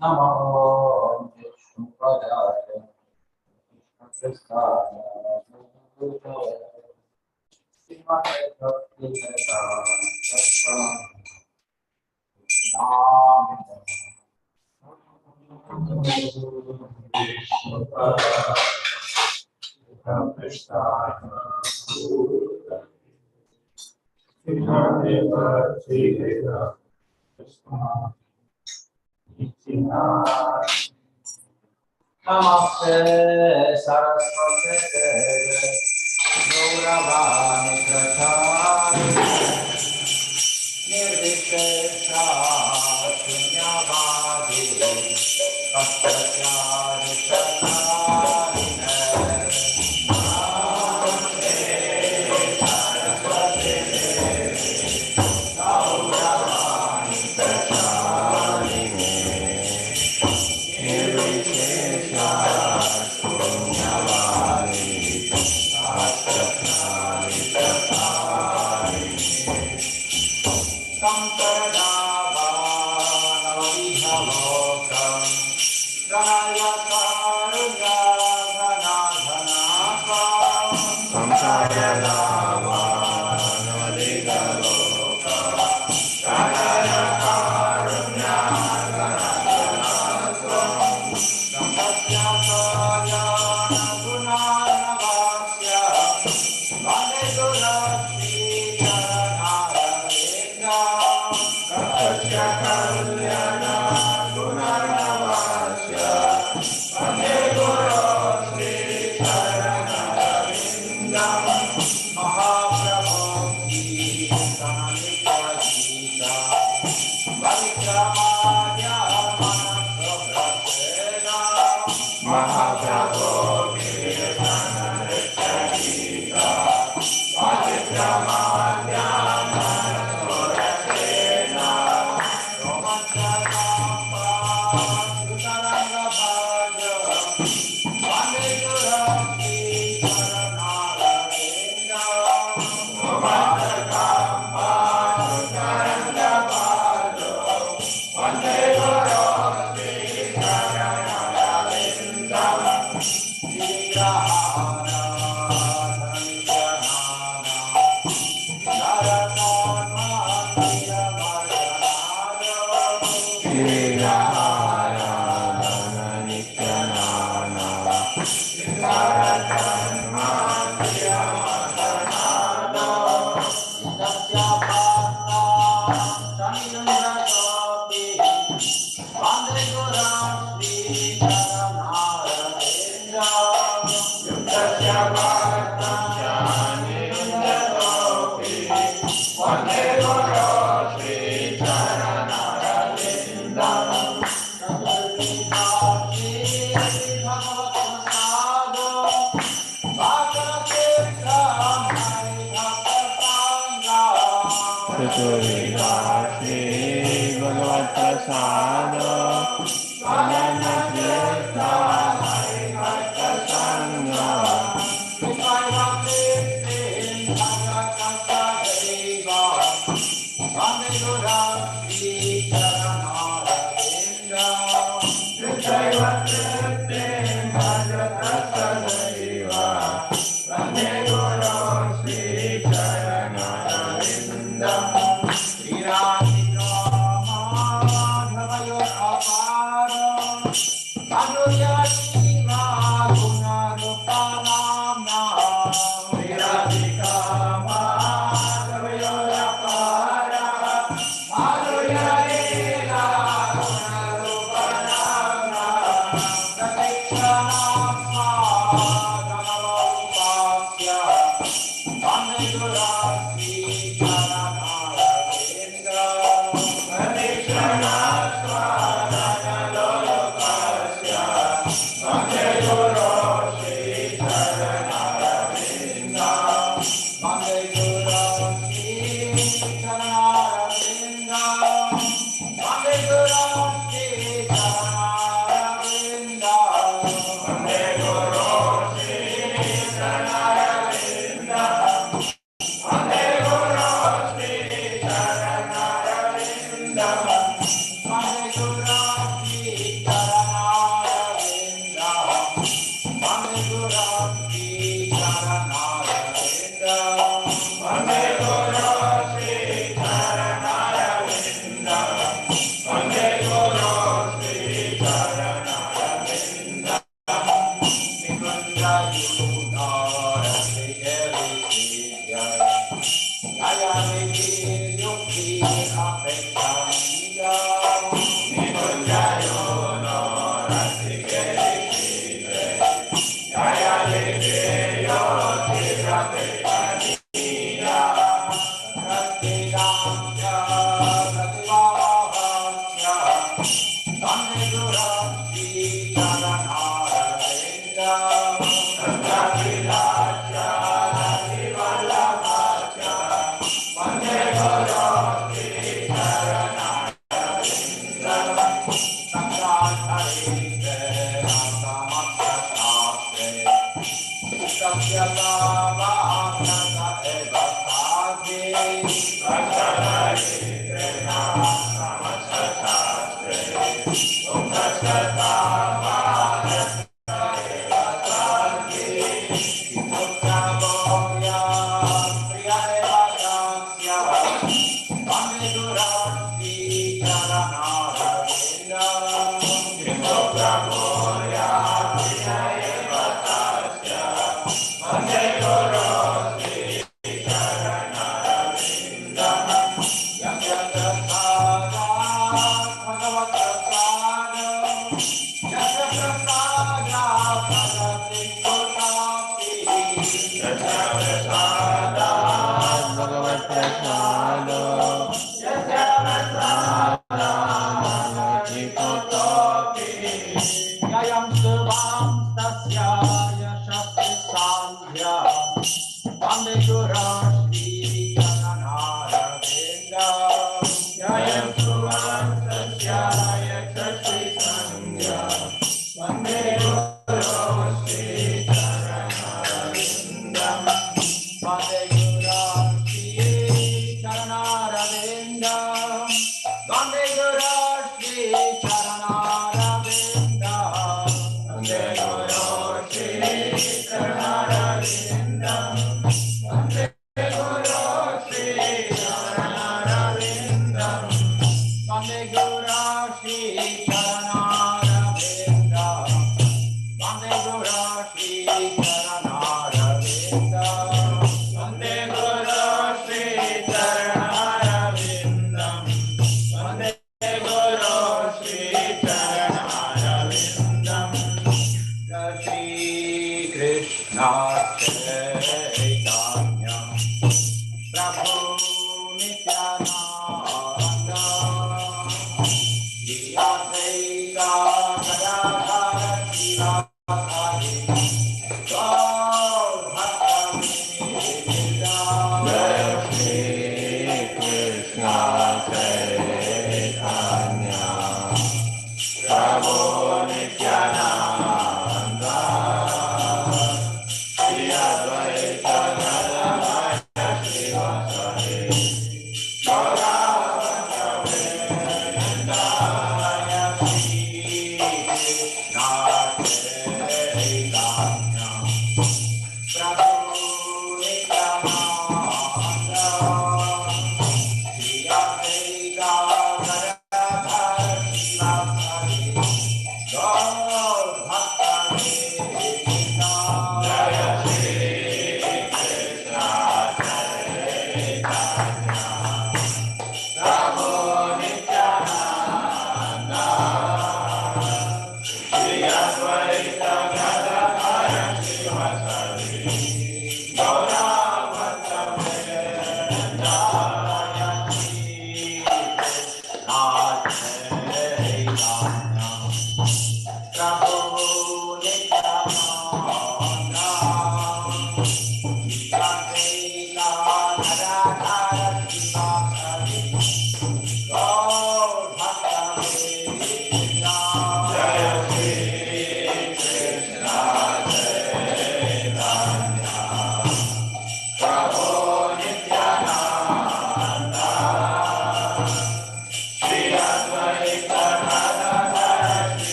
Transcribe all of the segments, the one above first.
Namo Vishnupadaya Krishna Srimate Bhakti Namaste Saraswate Gauravani Prachari Nirvishesha Shunyavadi Paschachari Chakarine Namaste Saraswate Gauravani Prachari Nirvishesha Shunyavadi Paschachari Chakarine Samparadavanavihavotam Pranayakarunyadhanadhanakam Samparadavanavihavotam Pranayakarunyadhanadhanakam Sampasyakaryanadunanavasya Vanedurati Kalyana Gunanavasya Vaneguru Sri Charanarvindam Mahaprabhu Sananitya Gita Varikramadya Manaprabhasena Mahaprabhu Sananitya Gita Varikramadya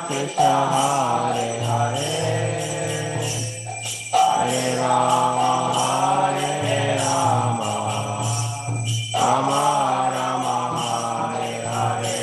Krishna Hare Hare Hare Rama Hare Rama Rama Rama Hare Hare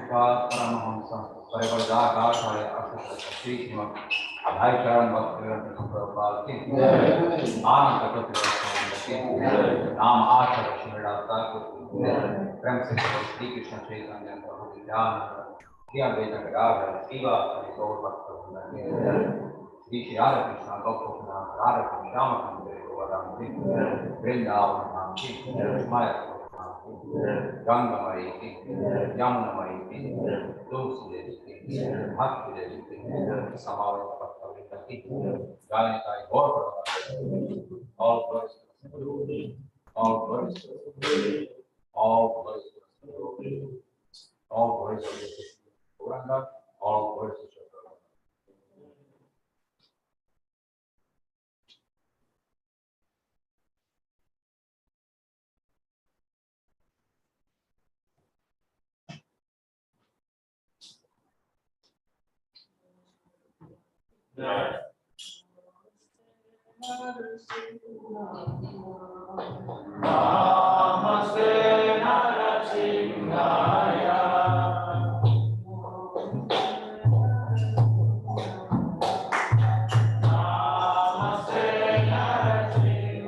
Prabhupada Paramahamsa, Parivardhakashaya Ashokata Sri Srimad Adhai Charan Bhaktivedanta Prabhupada ki Anand Kathapurasya ki Naam Ashara Shimada Thakur Prem Se Sri Krishna Chaitanya Prabhu Nityananda Shri Advaita Gadadhara Shiva Hari Gaur Bhakta Shri Shri Radha Krishna Gopukna Radha Krishna Ramakandre Govardhan Vrindavan Nam ki Maya Ganga Mai ki Yamuna Mai ki Tulsi Devi ki Bhakti Devi ki Samaveta Bhakta ki Jai Jai Gaur all glories to the Guru, all glories to the Guru, all glories to the Guru, all glories to the Guru, all glories to the Guru. Namaste Narasimhaya. Namaste Narasimhaya.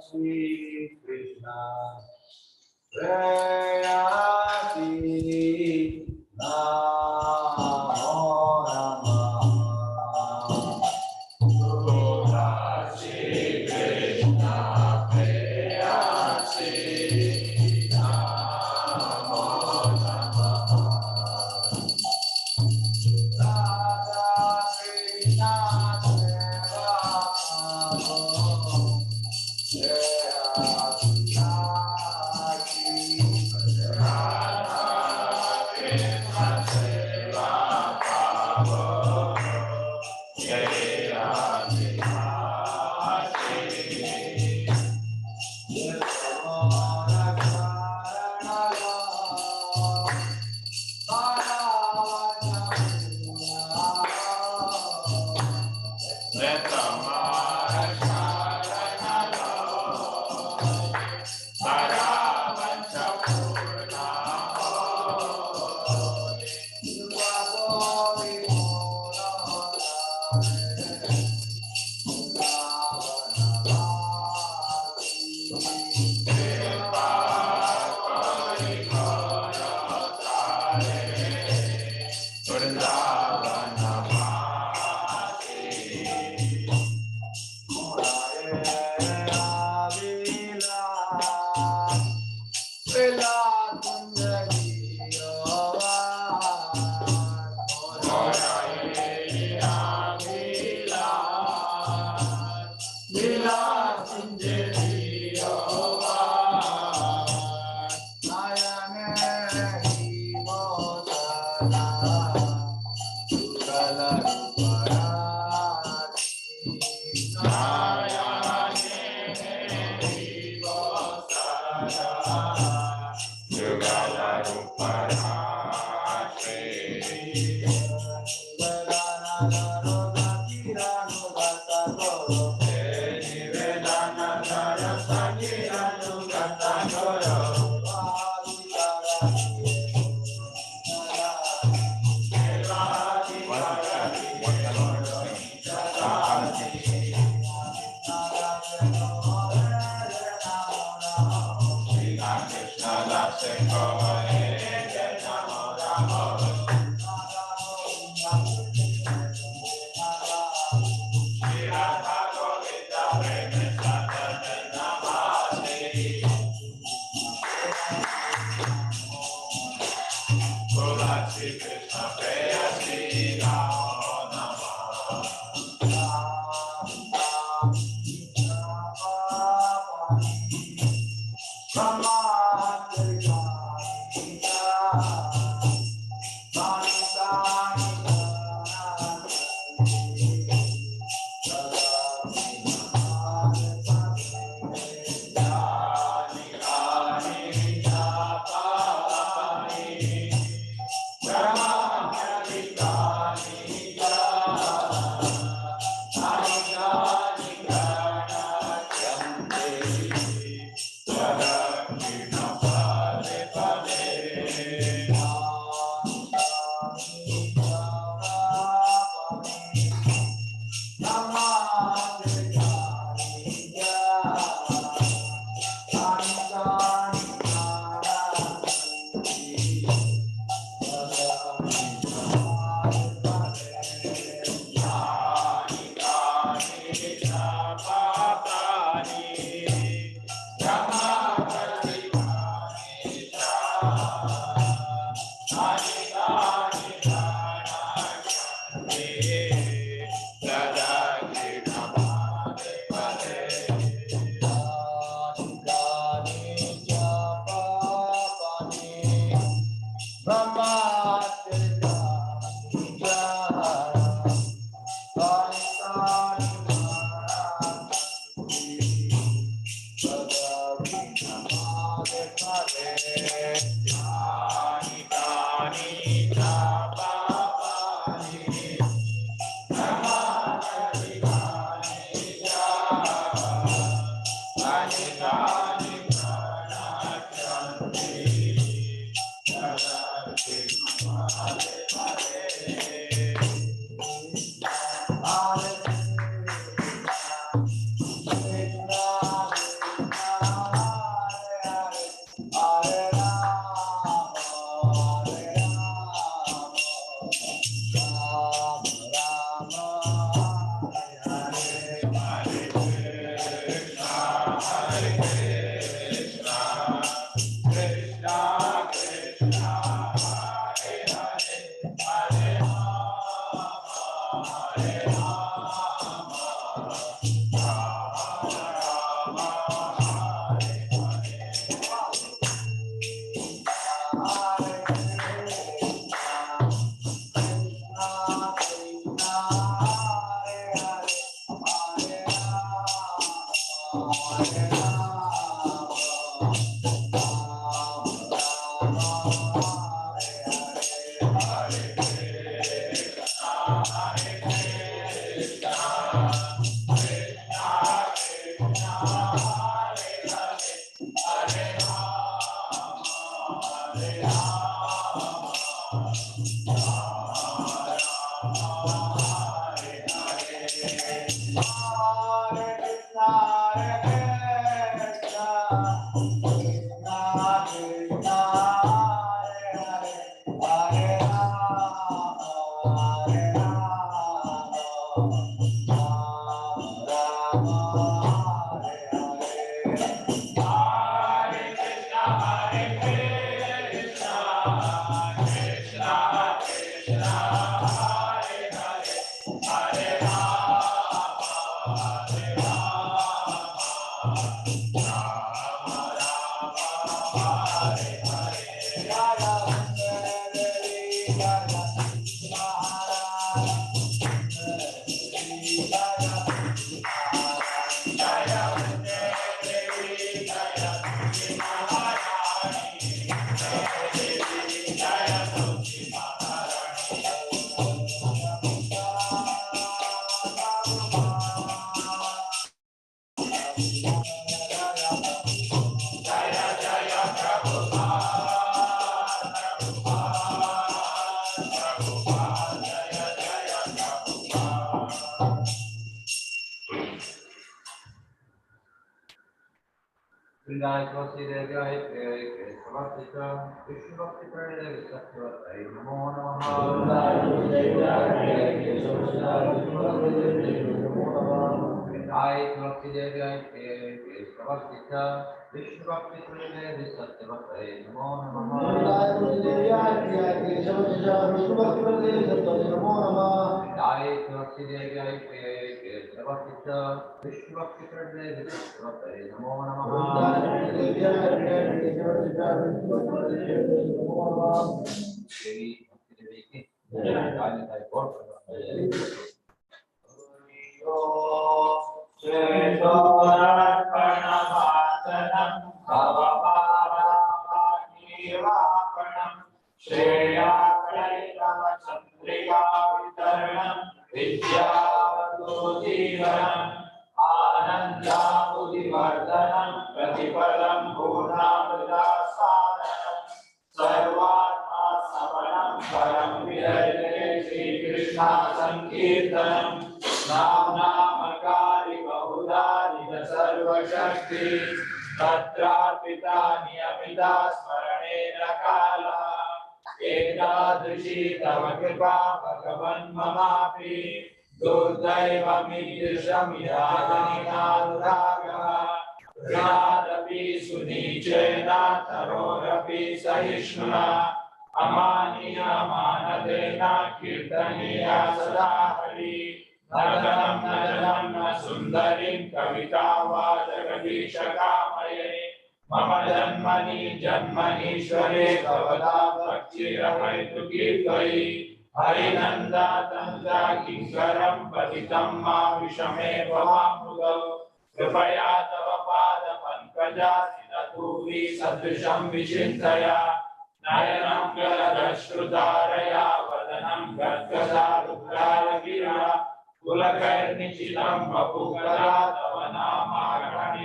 Shri Krishna Prayati Namo Namah Shri Krishna Prayati Namo Namah Radha Krishna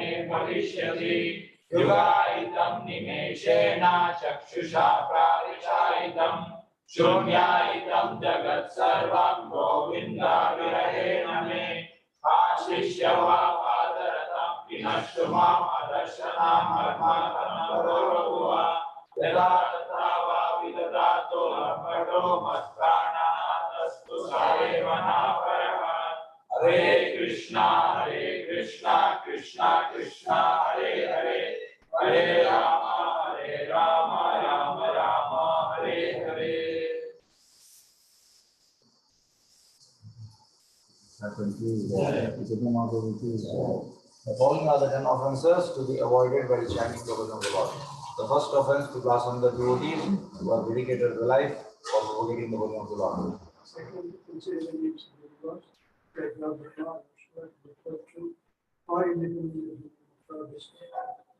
मे भविष्यति युगायितं निमेषेण चक्षुषा प्राविशायितं शून्यायितं जगत् सर्वं गोविन्दाविरहेण मे आशिष्य वा पादरतं विनष्टु माम् अदर्शनामर्माकरमरोरुवा यदा तथा वा विदधातो लम्बडो मत्प्राणास्तु स एव नापरः हरे Krishna Krishna Krishna Hare Hare Hare Ram Ram Ram Hare Hare. The following are the 10 offenses to be avoided by chanting the word of the Lord. The first offense to blaspheme the devotees who are dedicated to life or forgetting the word of the Lord. Second, considering the names of the gods, like Radha, Vishnu, True, or independent from Vishnu.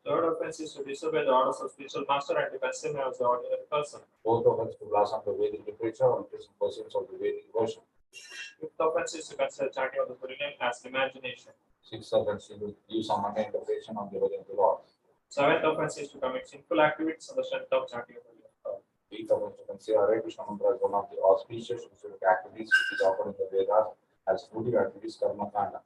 Third offense is to disobey the orders of spiritual master and to consume as the ordinary person. Fourth offense to blaspheme the Vedic literature or present pursuits of the Vedic version. Fifth offense is to consider chanting of the holy name as imagination. Sixth offense is to use some interpretation of the word of the Lord. Seventh offense is to commit sinful activities on the strength of chanting of the holy name. Eighth offense to consider Hare Krishna mantra as one of the auspicious spiritual activities which is offered in the Vedas as fruitive activities karma kanda.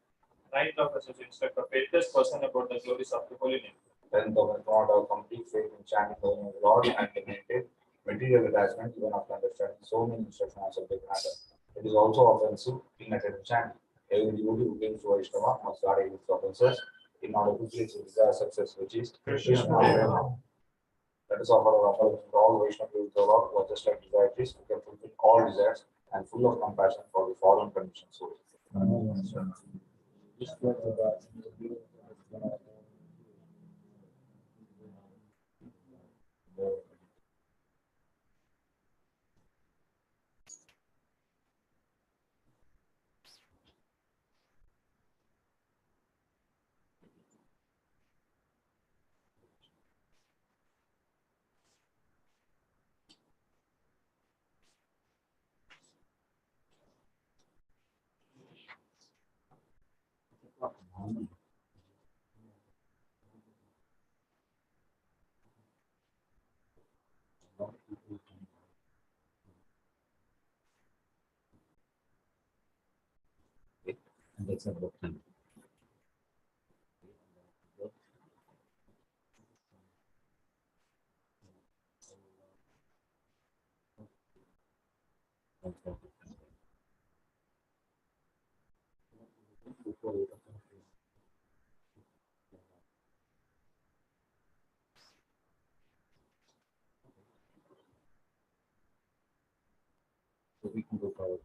Ninth offense is to instruct a faithless person about the glories of the holy name. 10th offense to not have complete faith in chanting the name of the Lord and to maintain material attachment even after understanding so many instructions on subject matter. It is also offensive inattentive chanting. Every devotee who claims to Vaishnava must guard against offenses in order to reach his desired success, which is Krishna. Let us offer our apologies to all Vaishnava devotees of the Lord who are just like desirees who can fulfill all desires and full of compassion for the fallen conditioned souls. And that's about time. So we can go forward.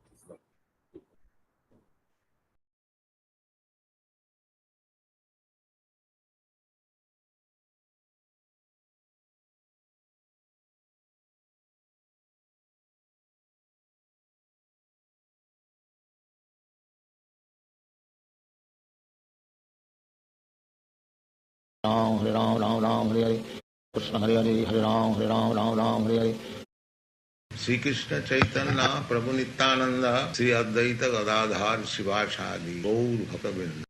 Ram Hare Ram Ram Ram Hare Hare Krishna Hare Hare Hare Ram Hare Ram Ram Ram Hare Hare Shri Krishna Chaitanya Prabhu Nityanand Shri Advaita Gadadhar शिवासादि Gaur भक्तवृंद।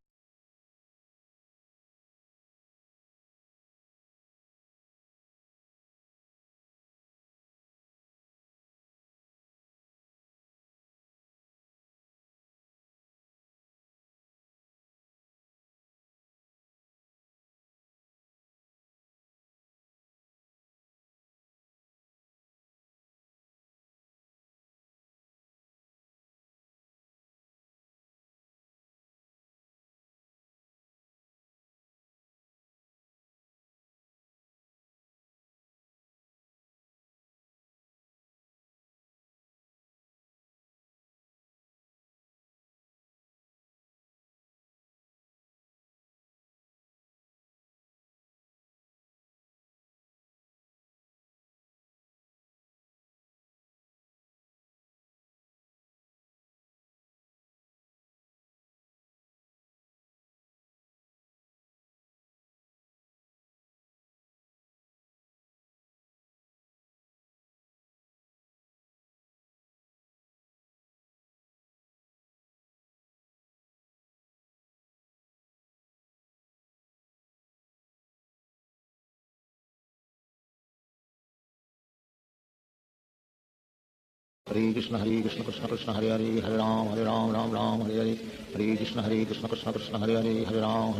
Hare Krishna Krishna Krishna Hare Hare Hare Ram Ram Ram Hare Hare Hare Krishna Krishna Krishna Hare Hare Hare Ram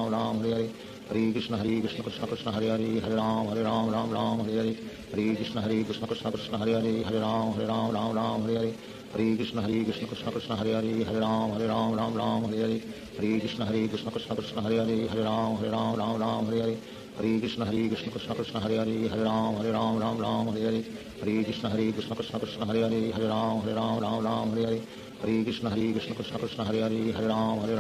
Ram Hare Hare Hare Krishna Krishna Krishna Hare Hare Hare Ram Ram Hare Hare Hare Krishna Krishna Krishna Hare Hare Hare Ram Ram Hare Hare Hare Krishna Krishna Krishna Hare Hare Hare Ram Ram Hare Hare Hare Krishna Krishna Krishna Hare Hare Hare Ram Ram Hare Hare Hare Krishna Krishna Krishna Hare Hare Hare Ram Ram Hare Hare Hare Krishna Krishna Krishna Hare Hare Hare Ram Hare Hare Hare Krishna Krishna Krishna Hare Hare Hare Ram Hare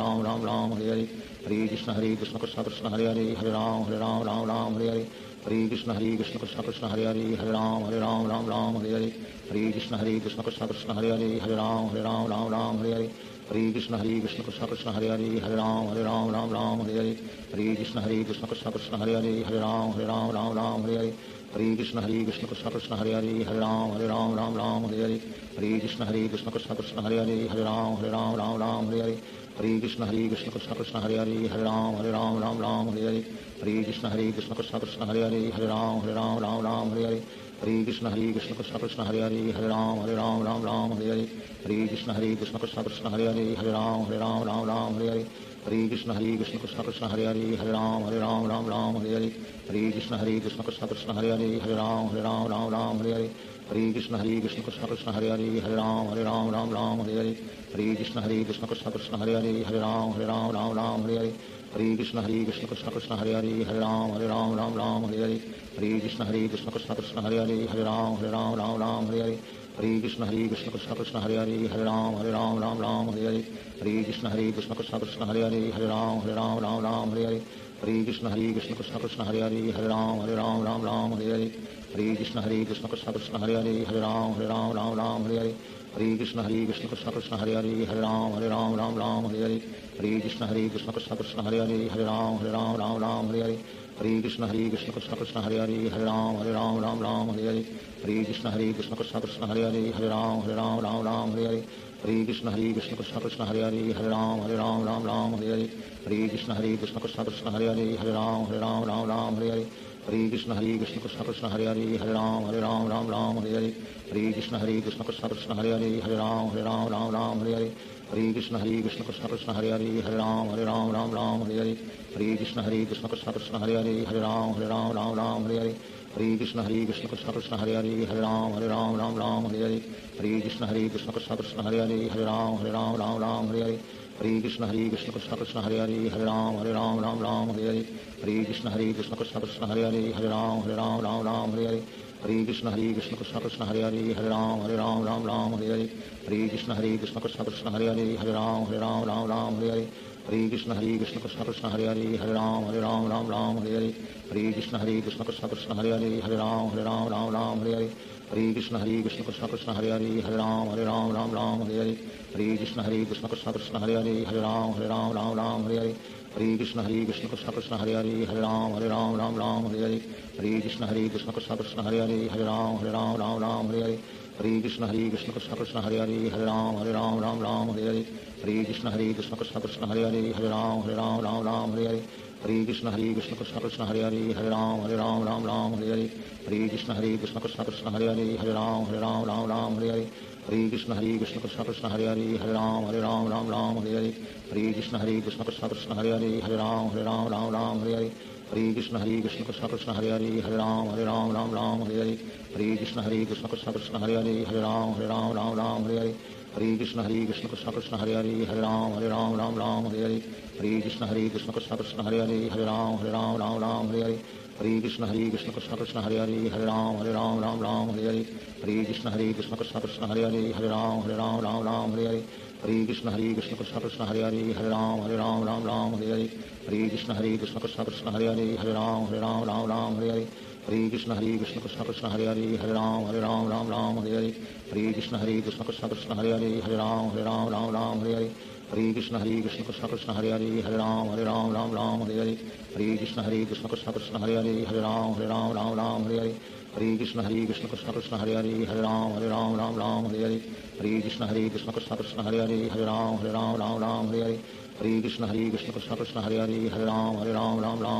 Hare Hare Krishna Krishna Krishna Hare Hare Hare Ram Hare Hare Hare Krishna Krishna Krishna Hare Hare Hare Ram Hare Hare Hare Krishna Krishna Krishna Hare Hare Hare Ram Hare Hare Hare Krishna Krishna Krishna Hare Hare Hare Ram Hare Hare Hare Krishna Krishna Krishna Hare Hare Hare Ram Hare Hare Hare Krishna Krishna Krishna Hare Hare Hare Ram Hare Hare Hare Krishna Krishna Krishna Hare Hare Hare Ram Hare Hare Hare Krishna Krishna Krishna Hare Hare Hare Ram Hare Hare Hare Krishna Krishna Krishna Hare Hare Hare Ram Hare Hare Hare Krishna Krishna Krishna Hare Hare Hare Ram Hare Hare Hare Krishna Krishna Krishna Hare Hare Hare Ram Hare Hare Hare Krishna Krishna Krishna Hare Hare Hare Ram Hare Hare Hare Krishna Krishna Krishna Hare Hare Hare Ram Hare Hare Hare Krishna Krishna Krishna Hare Hare Hare Ram Hare Hare Hare Krishna Krishna Krishna Hare Hare Hare Ram Hare Hare Hare Krishna Krishna Krishna Hare Hare Hare Ram Hare Hare Hare Krishna Krishna Krishna Hare Hare Hare Ram Hare Hare Hare Krishna Krishna Krishna Hare Hare Hare Ram Hare Hare Hare Krishna Krishna Krishna Hare Hare Hare Ram Hare Hare Hare Krishna Krishna Krishna Hare Hare Hare Ram Hare Hare Hare Krishna Krishna Krishna Hare Hare Hare Ram Hare Hare Hare Krishna Krishna Krishna Hare Hare Hare Ram Hare Hare Hare Krishna Krishna Krishna Hare Hare Hare Ram Hare Hare Hare Krishna Krishna Krishna Hare Hare Hare Ram Hare Hare Hare Krishna Krishna Krishna Hare Hare Hare Ram Hare Hare Hare Krishna Krishna Krishna Hare Hare Hare Ram Hare Hare Hare Krishna Krishna Krishna Hare Hare Hare Ram Hare Hare Hare Krishna Krishna Krishna Hare Hare Hare Ram Hare Hare Hare Krishna Krishna Krishna Hare Hare Hare Ram Hare Hare Hare Krishna Krishna Krishna Hare Hare Hare Ram Hare Hare Hare Krishna Krishna Krishna Hare Hare Hare Ram Hare Hare Hare Krishna Krishna Krishna Hare Hare Hare Ram Hare Hare Hare Krishna Krishna Krishna Hare Hare Hare Ram Hare Hare Hare Krishna Krishna Krishna Hare Hare Hare Ram Hare Hare Hare Krishna Krishna Krishna Hare Hare Hare Ram Hare Hare Hare Krishna Krishna Krishna Hare Hare Hare Ram Hare Hare Hare Krishna Krishna Krishna Hare Hare Hare Ram Hare Hare Hare Krishna Krishna Krishna Hare Hare Hare Ram Hare Hare Hare Krishna Krishna Krishna Hare Hare Hare Ram Hare Hare Hare Krishna Krishna Krishna Hare Hare Hare Ram Hare Hare Hare Krishna Krishna Krishna Hare Hare Hare Ram Hare Hare Hare Krishna Krishna Krishna Hare Hare Hare Ram Hare Hare Hare Krishna Krishna Krishna Hare Hare Hare Ram Hare Hare Hare Krishna Krishna Krishna Hare Hare Hare Ram Hare Hare Hare Krishna Krishna Krishna Hare Hare Hare Ram Hare Hare Hare Krishna Krishna Krishna Hare Hare Hare Ram Hare Hare Hare Krishna Krishna Krishna Hare Hare Hare Ram Hare Hare Hare Krishna Krishna Krishna Hare Hare Hare Ram Hare Hare Hare Krishna Krishna Krishna Hare Hare Hare Ram Hare Hare Hare Krishna Krishna Krishna Hare Hare Hare Ram Hare Hare Hare Krishna Krishna Krishna Hare Hare Hare Ram Hare Hare Hare Krishna Krishna Krishna Hare Hare Hare Ram Hare Hare Hare Krishna Krishna Krishna Hare Hare Hare Ram Hare Hare Hare Krishna Krishna Krishna Hare Hare Hare Ram Hare Hare Krishna Krishna Krishna Hare Hare Hare Ram Hare Hare Krishna Krishna Krishna Hare Hare Hare Ram Hare Hare Krishna Krishna Krishna Hare Hare Hare Ram Hare Hare Krishna Krishna Krishna Hare Hare Hare Ram Hare Hare Krishna Krishna Krishna Hare Hare Hare Ram Hare Hare Krishna Krishna Krishna Hare Hare Hare Ram Hare Hare Krishna Krishna Krishna Hare Hare Hare Ram Hare Hare Krishna Krishna Krishna Hare Hare Hare Ram Hare Hare Krishna Krishna Krishna Hare Hare Hare Ram Hare Hare Krishna Krishna Krishna Hare Hare Hare Ram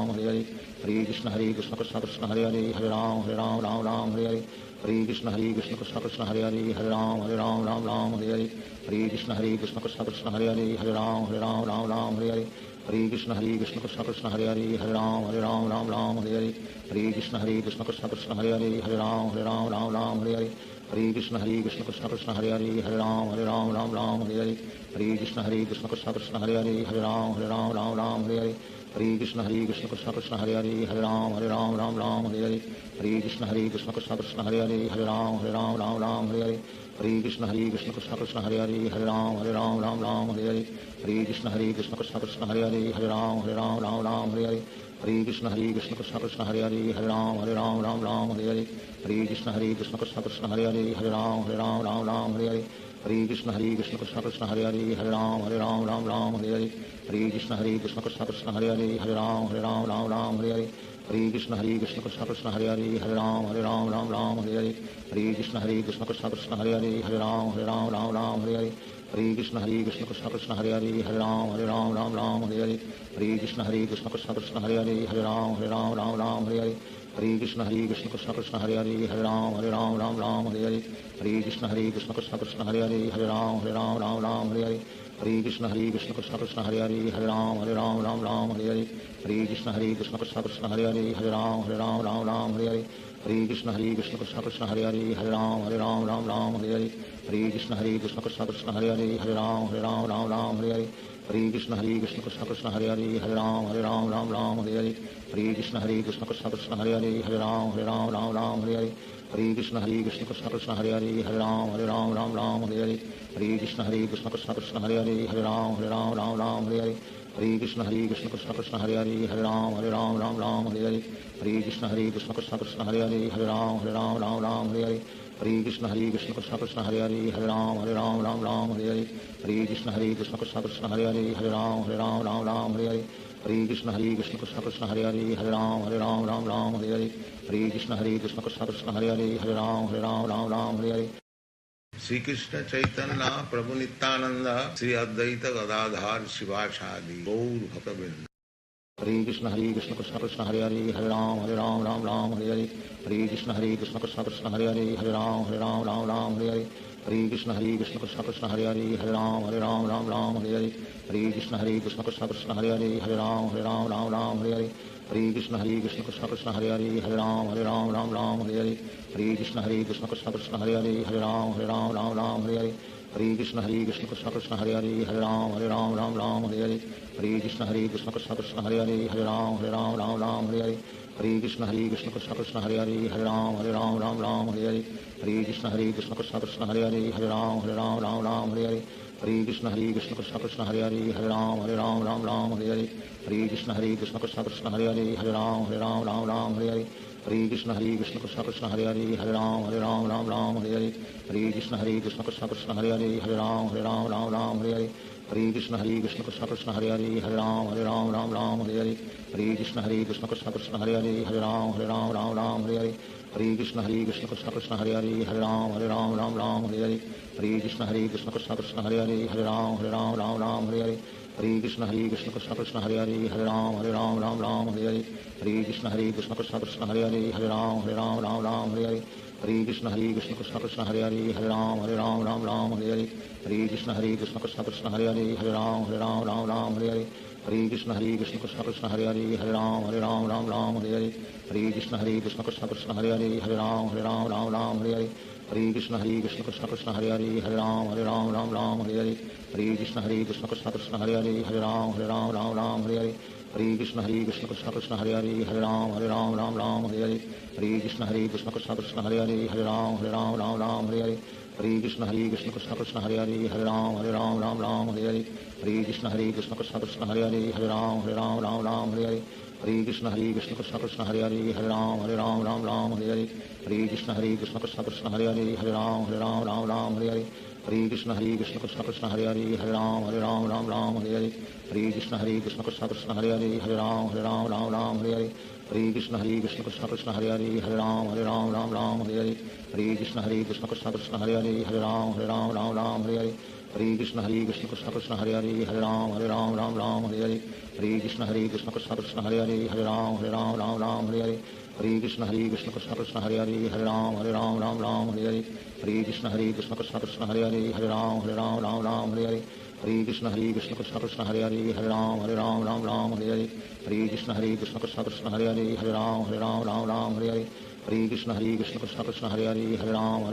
Hare Hare Hare Krishna Krishna Krishna Hare Hare Hare Ram Ram Ram Hare Hare Hare Krishna Krishna Krishna Hare Hare Hare Ram Ram Hare Hare Hare Krishna Krishna Krishna Hare Hare Hare Ram Ram Hare Hare Hare Krishna Krishna Krishna Hare Hare Hare Ram Ram Hare Hare Hare Krishna Krishna Krishna Hare Hare Hare Ram Ram Hare Hare Hare Krishna Krishna Krishna Hare Hare Hare Ram Ram Hare Hare Hare Krishna Krishna Krishna Hare Hare Hare Ram Ram Hare Hare Hare Krishna Krishna Krishna Hare Hare Hare Ram Ram Hare Hare Hare Krishna Krishna Krishna Hare Hare Hare Ram Ram Hare Hare Hare Krishna Krishna Krishna Hare Hare Hare Ram Ram Hare Hare Hare Krishna Krishna Krishna Hare Hare Hare Ram Ram Hare Hare Hare Krishna Krishna Krishna Hare Hare Hare Ram Ram Hare Hare Hare Krishna Krishna Krishna Hare Hare Hare Ram Ram Hare Hare Hare Krishna Krishna Krishna Hare Hare Hare Ram Ram Hare Hare Hare Krishna Krishna Krishna Hare Hare Hare Ram Ram Hare Hare Hare Krishna Krishna Krishna Hare Hare Hare Ram Ram Hare Hare Hare Krishna Krishna Krishna Hare Hare Hare Ram Ram Hare Hare Hare Krishna Krishna Krishna Hare Hare Hare Ram Ram Hare Hare Hare Krishna Krishna Krishna Hare Hare Hare Ram Ram Hare Hare Hare Krishna Krishna Krishna Hare Hare Hare Ram Ram Hare Hare Hare Krishna Krishna Krishna Hare Hare Hare Ram Ram Hare Hare Hare Krishna Krishna Krishna Hare Hare Hare Ram Ram Hare Hare Hare Krishna Krishna Krishna Hare Hare Hare Ram Ram Hare Hare Hare Krishna Krishna Krishna Hare Hare Hare Ram Ram Hare Hare Hare Krishna Krishna Krishna Hare Hare Hare Ram Ram Hare Hare Hare Krishna Krishna Krishna Hare Hare Hare Ram Ram Hare Hare Hare Krishna Krishna Krishna Hare Hare Hare Ram Ram Hare Hare Hare Krishna Krishna Krishna Hare Hare Hare Ram Ram Hare Hare Hare Krishna Krishna Krishna Hare Hare Hare Ram Ram Hare Hare Hare Krishna Krishna Krishna Hare Hare Hare Ram Ram Hare Hare Hare Krishna Krishna Krishna Hare Hare Hare Ram Ram Hare Hare Hare Krishna Krishna Krishna Hare Hare Hare Ram Ram Hare Hare Hare Krishna Krishna Krishna Hare Hare Hare Ram Ram Hare Hare Hare Krishna Krishna Krishna Hare Hare Hare Ram Ram Hare Hare Hare Krishna Krishna Krishna Hare Hare Hare Ram Hare Hare Shri Krishna Chaitanya Prabhu Nityanand Shri Advaita Gadadhar शिवासादि Gaur भक्तवृंद Hare Krishna Krishna Krishna Hare Hare Hare Ram Hare Hare Hare Krishna Krishna Krishna Hare Hare Hare Ram Hare Hare Hare Krishna Krishna Krishna Hare Hare Hare Ram Hare Hare Hare Krishna Krishna Krishna Hare Hare Hare Ram Hare Hare Hare Krishna Krishna Krishna Hare Hare Hare Ram Hare Hare Hare Krishna Krishna Krishna Hare Hare Hare Ram Hare Hare Hare Krishna Krishna Krishna Hare Hare Hare Ram Hare Hare Hare Krishna Krishna Krishna Hare Hare Hare Ram Hare Hare Hare Krishna Krishna Krishna Hare Hare Hare Ram Hare Hare Hare Krishna Krishna Krishna Hare Hare Hare Ram Hare Hare Hare Krishna Krishna Krishna Hare Hare Hare Ram Hare Hare Hare Krishna Krishna Krishna Hare Hare Hare Ram Hare Hare Hare Krishna Krishna Krishna Hare Hare Hare Ram Hare Hare Hare Krishna Krishna Krishna Hare Hare Hare Ram Hare Hare Hare Krishna Krishna Krishna Hare Hare Hare Ram Hare Hare Hare Krishna Krishna Krishna Hare Hare Hare Ram Hare Hare Hare Krishna Krishna Krishna Hare Hare Hare Ram Hare Hare Hare Krishna Krishna Krishna Hare Hare Hare Ram Hare Hare Hare Krishna Krishna Krishna Hare Hare Hare Ram Hare Hare Hare Krishna Krishna Krishna Hare Hare Hare Ram Hare Hare Hare Krishna Krishna Krishna Hare Hare Hare Ram Hare Hare Hare Krishna Krishna Krishna Hare Hare Hare Ram Hare Hare Hare Krishna Krishna Krishna Hare Hare Hare Ram Hare Hare Hare Krishna Krishna Krishna Hare Hare Hare Ram Hare Hare Hare Krishna Krishna Krishna Hare Hare Hare Ram Hare Hare Hare Krishna Krishna Krishna Hare Hare Hare Ram Hare Hare Hare Krishna Krishna Krishna Hare Hare Hare Ram Hare Hare Hare Krishna Krishna Krishna Hare Hare Hare Ram Hare Hare Hare Krishna Krishna Krishna Hare Hare Hare Ram Hare Hare Hare Krishna Krishna Krishna Hare Hare Hare Ram Hare Hare Hare Krishna Krishna Krishna Hare Hare Hare Ram Hare Hare Hare Krishna Krishna Krishna Hare Hare Hare Ram Hare Hare Hare Krishna Krishna Krishna Hare Hare Hare Ram Hare Hare Hare Krishna Krishna Krishna Hare Hare Hare Ram Hare Hare Hare Krishna Krishna Krishna Hare Hare Hare Ram Hare Hare Hare Krishna Krishna Krishna Hare Hare Hare Ram Hare Hare Hare Krishna Krishna Krishna Hare Hare Hare Ram Hare Hare Hare Krishna Krishna Krishna Hare Hare Hare Ram Ram Ram Hare Hare Hare Krishna Krishna Krishna Hare Hare Hare Ram Ram Hare Hare Hare Krishna Krishna Krishna Hare Hare Hare Ram Ram Hare Hare Hare Krishna Krishna Krishna Hare Hare Hare Ram Ram Hare Hare Hare Krishna Krishna Krishna Hare Hare Hare Ram Ram Hare Hare Hare Krishna Krishna Krishna Hare Hare Hare Ram Ram Hare Hare Hare Krishna Krishna Krishna Hare Hare Hare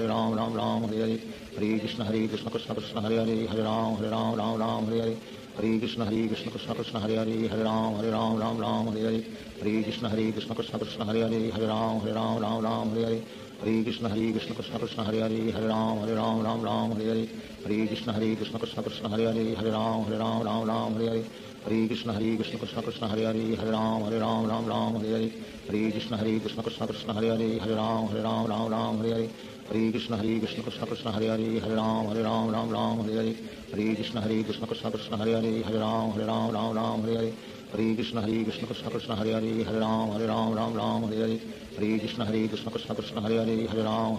Ram Ram Hare Hare Hare Krishna Krishna Krishna Hare Hare Hare Ram Ram Hare Hare Hare Krishna Krishna Krishna Hare Hare Hare Ram Ram Hare Hare Hare Krishna Krishna Krishna Hare Hare Hare Ram Ram Hare Hare Hare Krishna Krishna Krishna Hare Hare Hare Ram Ram Hare Hare Hare Krishna Krishna Krishna Hare Hare Hare Ram Ram Hare Hare Hare Krishna Krishna Krishna Hare Hare Hare Ram Ram Hare Hare Hare Krishna Krishna Krishna Hare Hare Hare Ram Ram Hare Hare Hare Krishna Krishna Krishna Hare Hare Hare Ram Ram Hare Hare Hare Krishna Krishna Krishna Hare Hare Hare Ram Ram Hare Hare Hare Krishna Krishna Krishna Hare Hare Hare Ram Ram Hare Hare Hare Krishna Krishna Krishna Hare Hare Hare Ram Ram Hare Hare Hare Krishna Krishna Krishna Hare Hare Hare Ram Ram Hare Hare Hare Krishna Krishna Krishna Hare Hare Hare Ram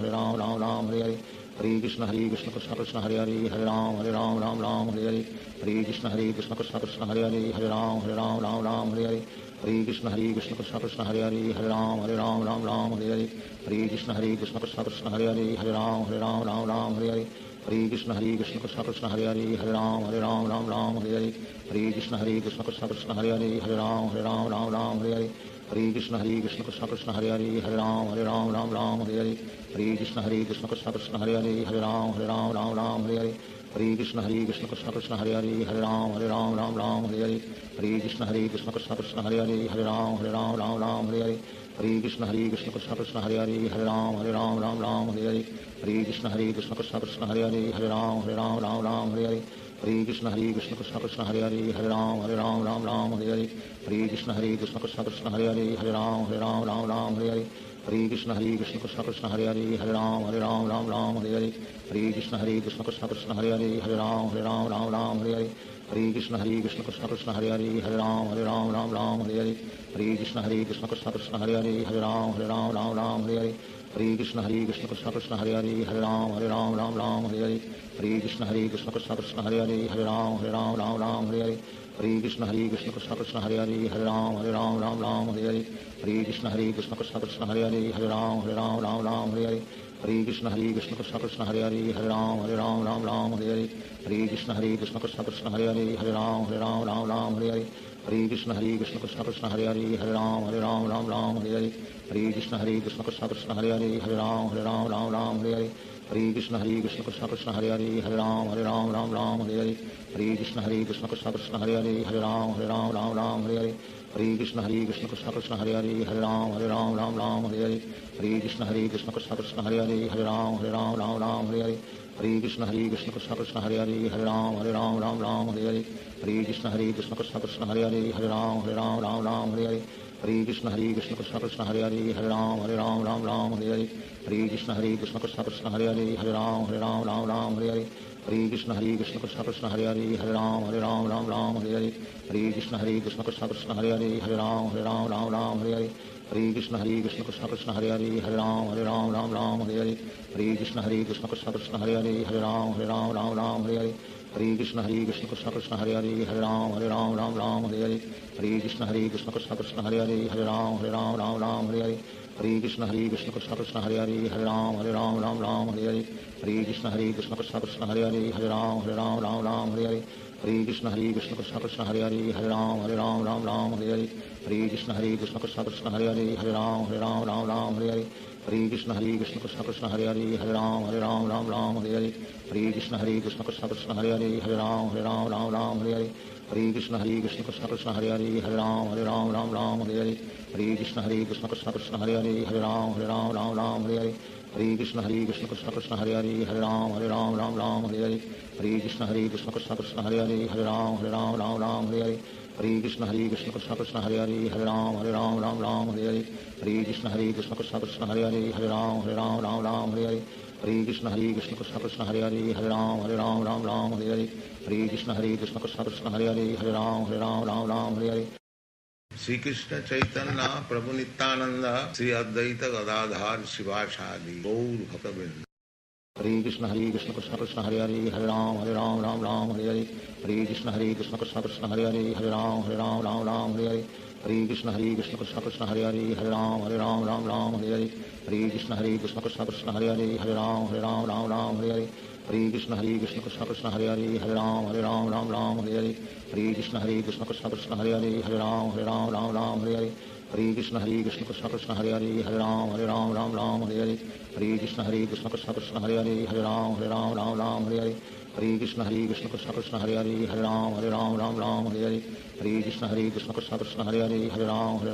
Ram Hare Hare Hare Krishna Krishna Krishna Hare Hare Hare Ram Ram Hare Hare Hare Krishna Krishna Krishna Hare Hare Hare Ram Ram Hare Hare Hare Krishna Krishna Krishna Hare Hare Hare Ram Ram Hare Hare Hare Krishna Krishna Krishna Hare Hare Hare Ram Ram Hare Hare Hare Krishna Krishna Krishna Hare Hare Hare Ram Ram Hare Hare Hare Krishna Krishna Krishna Hare Hare Hare Ram Ram Hare Hare Hare Krishna Krishna Krishna Hare Hare Hare Ram Ram Hare Hare Hare Krishna Krishna Krishna Hare Hare Hare Ram Ram Hare Hare Hare Krishna Krishna Krishna Hare Hare Hare Ram Ram Hare Hare Hare Krishna Krishna Krishna Hare Hare Hare Ram Ram Hare Hare Hare Krishna Krishna Krishna Hare Hare Hare Ram Ram Hare Hare Hare Krishna Krishna Krishna Hare Hare Hare Ram Ram Hare Hare Hare Krishna Krishna Krishna Hare Hare Hare Ram Ram Hare Hare Hare Krishna Krishna Krishna Hare Hare Hare Ram Ram Hare Hare Hare Krishna Krishna Krishna Hare Hare Hare Ram Ram Hare Hare Hare Krishna Krishna Krishna Hare Hare Hare Ram Ram Hare Hare Hare Krishna Krishna Krishna Hare Hare Hare Ram Ram Hare Hare Hare Krishna Krishna Krishna Hare Hare Hare Ram Ram Hare Hare Hare Krishna Krishna Krishna Hare Hare Hare Ram Ram Hare Hare Hare Krishna Krishna Krishna Hare Hare Hare Ram Ram Hare Hare Hare Krishna Krishna Krishna Hare Hare Hare Ram Ram Hare Hare Hare Krishna Krishna Krishna Hare Hare Hare Ram Ram Hare Hare Hare Krishna Krishna Krishna Hare Hare Hare Ram Ram Hare Hare Hare Krishna Krishna Krishna Hare Hare Hare Ram Ram Hare Hare Hare Krishna Krishna Krishna Hare Hare Hare Ram Ram Hare Hare Hare Krishna Krishna Krishna Hare Hare Hare Ram Ram Hare Hare Hare Krishna Krishna Krishna Hare Hare Hare Ram Ram Hare Hare Hare Krishna Krishna Krishna Hare Hare Hare Ram Ram Hare Hare Hare Krishna Krishna Krishna Hare Hare Hare Ram Ram Hare Hare Hare Krishna Krishna Krishna Hare Hare Hare Ram Ram Hare Hare Hare Krishna Krishna Krishna Hare Hare Hare Ram Ram Hare Hare Hare Krishna Krishna Krishna Hare Hare Hare Ram Ram Hare Hare Hare Krishna Krishna Krishna Hare Hare Hare Ram Ram Hare Hare Hare Krishna Krishna Krishna Hare Hare Hare Ram Ram Hare Hare Hare Krishna Krishna Krishna Hare Hare Hare Ram Ram Hare Hare Hare Krishna Krishna Krishna Hare Hare Hare Ram Ram Hare Hare Hare Krishna Krishna Krishna Hare Hare Hare Ram Ram Hare Hare Hare Krishna Krishna Krishna Hare Hare Hare Ram Ram Hare Hare Hare Krishna Krishna Krishna Hare Hare Hare Ram Ram Hare Hare Hare Krishna Krishna Krishna Hare Hare Hare Ram Ram Hare Hare Hare Krishna Krishna Krishna Hare Hare Hare Ram Ram Hare Hare Hare Krishna Krishna Krishna Hare Hare Hare Ram Ram Hare Hare Hare Krishna Krishna Krishna Hare Hare Hare Ram Ram Hare Hare Hare Krishna Krishna Krishna Hare Hare Hare Ram Ram Hare Hare Hare Krishna Krishna Krishna Hare Hare Hare Ram Ram Hare Hare Hare Krishna Krishna Krishna Hare Hare Hare Ram Ram Hare Hare Hare Krishna Krishna Krishna Hare Hare Hare Ram Ram Hare Hare Hare Krishna Krishna Krishna Hare Hare Hare Ram Ram Hare Hare Hare Krishna Krishna Krishna Hare Hare Hare Ram Ram Hare Hare Hare Krishna Krishna Krishna Hare Hare Hare Ram Ram Hare Hare Hare Krishna Krishna Krishna Hare Hare Hare Ram Ram Hare Hare Hare Krishna Krishna Krishna Hare Hare Hare Ram Hare Hare Shri Krishna Chaitanya Prabhu Nityanand Shri Advaita Gadadhar शिवासादि Gaur भक्तवृंद। Hare Krishna Krishna Krishna Hare Ram Ram Ram Hare Hare Hare Krishna Krishna Krishna Hare Ram Ram Hare Hare Hare Krishna Krishna Krishna Hare Ram Ram Hare Hare Hare Krishna Krishna Krishna Hare Ram Ram Hare Hare Hare Krishna Krishna Krishna Hare Ram Ram Hare Hare Hare Krishna Krishna Krishna Hare Ram Hare Hare Hare Krishna Krishna Krishna Hare Ram Ram Hare Hare Hare Krishna Krishna Krishna Hare Ram Hare Hare Hare Krishna Krishna Krishna Hare Ram Hare Hare Hare Krishna Krishna Krishna Hare Ram Hare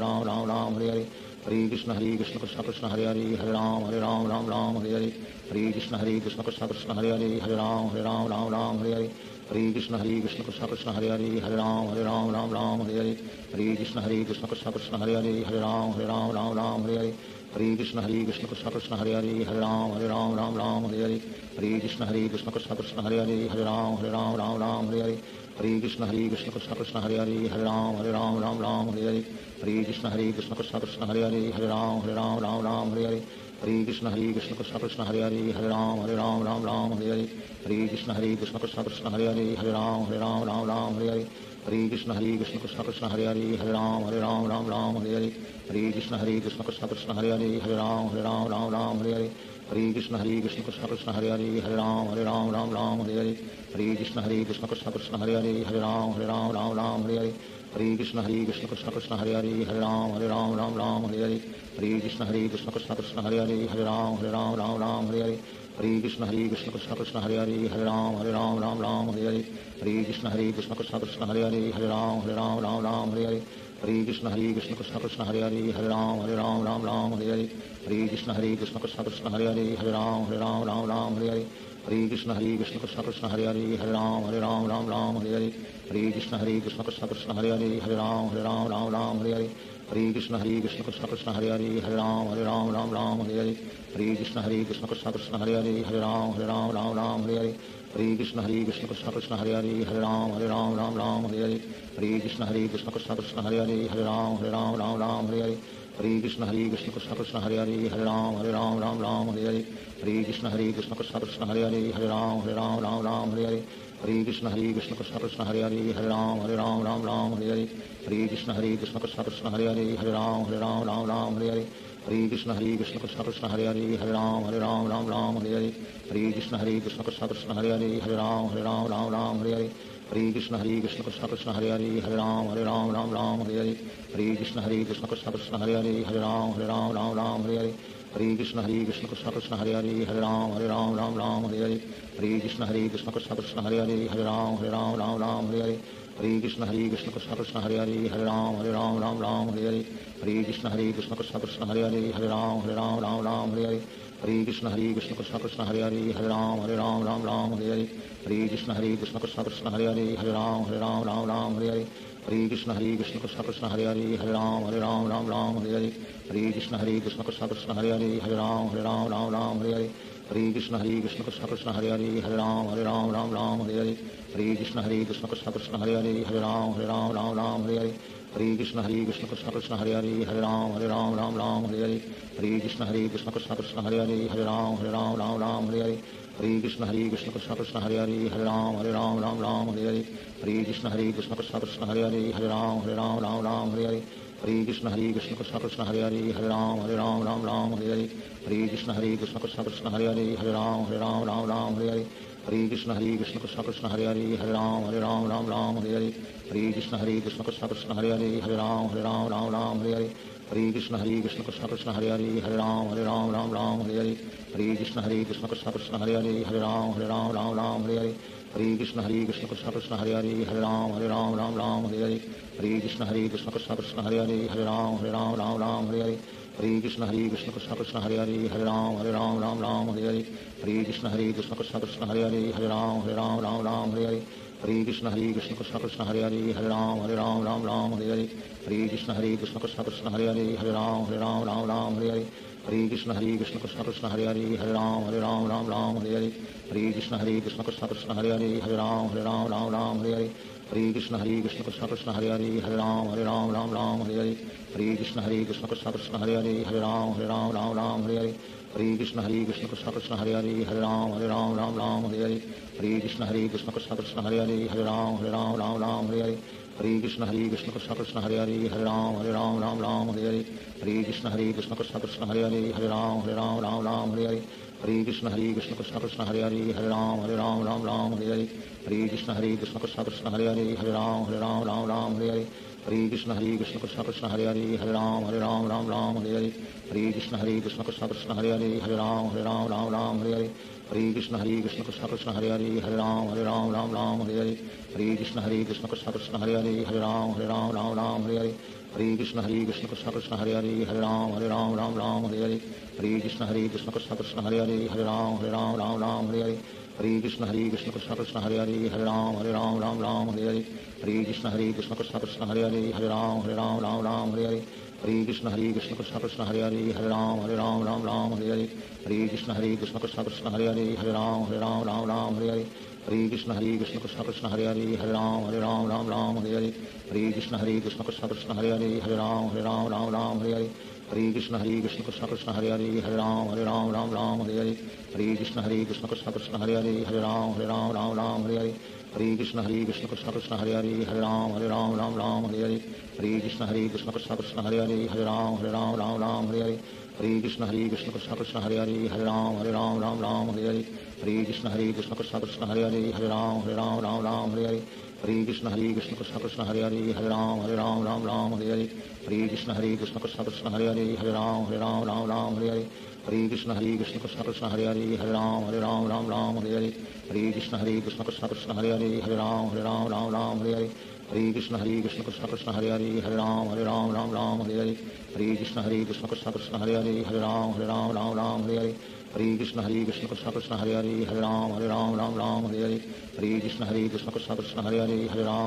Hare Hare Krishna Krishna Krishna Hare Ram Hare Hare Hare Krishna Krishna Krishna Hare Ram Hare Hare Hare Krishna Krishna Krishna Hare Ram Hare Hare Hare Krishna Krishna Krishna Hare Ram Hare Hare Hare Krishna Krishna Krishna Hare Ram Hare Hare Hare Krishna Krishna Krishna Hare Ram Hare Hare Hare Krishna Krishna Krishna Hare Ram Hare Hare Hare Krishna Krishna Krishna Hare Ram Hare Hare Hare Krishna Krishna Krishna Hare Ram Hare Hare Hare Krishna Krishna Krishna Hare Ram Hare Hare Hare Krishna Krishna Krishna Hare Ram Hare Hare Hare Krishna Krishna Krishna Hare Ram Hare Hare Hare Krishna Krishna Krishna Hare Ram Hare Hare Hare Krishna Krishna Krishna Hare Ram Hare Hare Hare Krishna Krishna Krishna Hare Ram Hare Hare Hare Krishna Krishna Krishna Hare Ram Hare Hare Hare Krishna Krishna Krishna Hare Ram Hare Hare Hare Krishna Krishna Krishna Hare Ram Hare Hare Hare Krishna Krishna Krishna Hare Ram Hare Hare Hare Krishna Krishna Krishna Hare Ram Hare Hare Hare Krishna Krishna Krishna Hare Ram Hare Hare Hare Krishna Krishna Krishna Hare Ram Hare Hare Hare Krishna Krishna Krishna Hare Ram Hare Hare Hare Krishna Krishna Krishna Hare Ram Hare Hare Hare Krishna Krishna Krishna Hare Ram Hare Hare Hare Krishna Krishna Krishna Hare Ram Hare Hare Hare Krishna Krishna Krishna Hare Ram Hare Hare Hare Krishna Krishna Krishna Hare Ram Hare Hare Hare Krishna Krishna Krishna Hare Ram Hare Hare Hare Krishna Krishna Krishna Hare Ram Hare Hare Hare Krishna Krishna Krishna Hare Ram Hare Hare Hare Krishna Krishna Krishna Hare Ram Hare Hare Hare Krishna Krishna Krishna Hare Ram Hare Hare Hare Krishna Krishna Krishna Hare Ram Hare Hare Hare Krishna Krishna Krishna Hare Ram Hare Hare Hare Krishna Krishna Krishna Hare Ram Hare Hare Hare Krishna Krishna Krishna Hare Ram Hare Hare Hare Krishna Krishna Krishna Hare Ram Hare Hare Hare Krishna Krishna Krishna Hare Ram Hare Hare Hare Krishna Krishna Krishna Hare Ram Hare Hare Hare Krishna Krishna Krishna Hare Ram Hare Hare Hare Krishna Krishna Krishna Hare Ram Hare Hare Hare Krishna Krishna Krishna Hare Ram Hare Hare Hare Krishna Krishna Krishna Hare Ram Hare Hare Hare Krishna Krishna Krishna Hare Ram Hare Hare Hare Krishna Krishna Krishna Hare Ram Hare Hare Hare Krishna Krishna Krishna Hare Ram Hare Hare Hare Krishna Krishna Krishna Hare Ram Hare Hare Hare Krishna Krishna Krishna Hare Ram Hare Hare Hare Krishna Krishna Krishna Hare Ram Hare Hare Hare Krishna Krishna Krishna Hare Ram Hare Hare Hare Krishna Krishna Krishna Hare Ram Hare Hare Hare Krishna Krishna Krishna Hare Ram Hare Hare Hare Krishna Krishna Krishna Hare Ram Hare Hare Hare Krishna Krishna Krishna Hare Ram Hare Hare Hare Krishna Krishna Krishna Hare Ram Hare Hare Hare Krishna Krishna Krishna Hare Ram Hare Hare Hare Krishna Krishna Krishna Hare Ram Hare Hare Hare Krishna Krishna Krishna Hare Ram Hare Hare Hare Krishna Krishna Krishna Hare Ram Hare Hare Hare Krishna Krishna Krishna Hare Ram Hare Hare Hare Krishna Krishna Krishna Hare Ram Hare Hare Hare Krishna Krishna Krishna Hare Ram Hare Hare Hare Krishna Krishna Krishna Hare Ram Hare Hare Hare Krishna Krishna Krishna Hare Hare Hare Ram Ram Ram Hare Hare Hare Krishna Krishna Krishna Hare Hare Hare Ram Ram Hare Hare Hare Krishna Krishna Krishna Hare Hare Hare Ram Ram Hare Hare Hare Krishna Krishna Krishna Hare Hare Hare Ram Ram Hare Hare Hare Krishna Krishna Krishna Hare Hare Hare Ram Ram Hare Hare Hare Krishna Krishna Krishna Hare Hare Hare Ram Ram Hare Hare Hare Krishna Krishna Krishna Hare Hare Hare Ram Ram Hare Hare Hare Krishna Krishna Krishna Hare Hare Hare Ram Ram Hare Hare Hare Krishna Krishna Krishna Hare Hare Hare Ram Ram Hare Hare Hare Krishna Krishna Krishna Hare Hare Hare Ram Ram Hare Hare Hare Krishna Krishna Krishna Hare Hare Hare Ram Ram Hare Hare Hare Krishna Krishna Krishna Hare Hare Hare Ram Ram Hare Hare Hare Krishna Krishna Krishna Hare Hare Hare Ram Ram Hare Hare Hare Krishna Krishna Krishna Hare Hare Hare Ram Ram Hare Hare Hare Krishna Krishna Krishna Hare Hare Hare Ram Ram Hare Hare Hare Krishna Krishna Krishna Hare Hare Hare Ram Ram Hare Hare Hare Krishna Krishna Krishna Hare Hare Hare Ram Ram Hare Hare Hare Krishna Krishna Krishna Hare Hare Hare Ram Ram Hare Hare Hare Krishna Krishna Krishna Hare Hare Hare Ram Ram Hare Hare Hare Krishna Krishna Krishna Hare Hare Hare Ram Ram Hare Hare Hare Krishna Krishna Krishna Hare Hare Hare Ram Ram Hare Hare Hare Krishna Krishna Krishna Hare Hare Hare Ram Ram Hare Hare Hare Krishna Krishna Krishna Hare Hare Hare Ram Ram Hare Hare Hare Krishna Krishna Krishna Hare Hare Hare Ram Ram Hare Hare Hare Krishna Krishna Krishna Hare Hare Hare Ram Ram Hare Hare Hare Krishna Krishna Krishna Hare Hare Hare Ram Ram Hare Hare Hare Krishna Krishna Krishna Hare Hare Hare Ram Ram Hare Hare Hare Krishna Krishna Krishna Hare Hare Hare Ram Ram Hare Hare Hare Krishna Krishna Krishna Hare Hare Hare Ram Ram Hare Hare Hare Krishna Krishna Krishna Hare Hare Hare Ram Ram Hare Hare Hare Krishna Krishna Krishna Hare Hare Hare Ram Ram Hare Hare Hare Krishna Krishna Krishna Hare Hare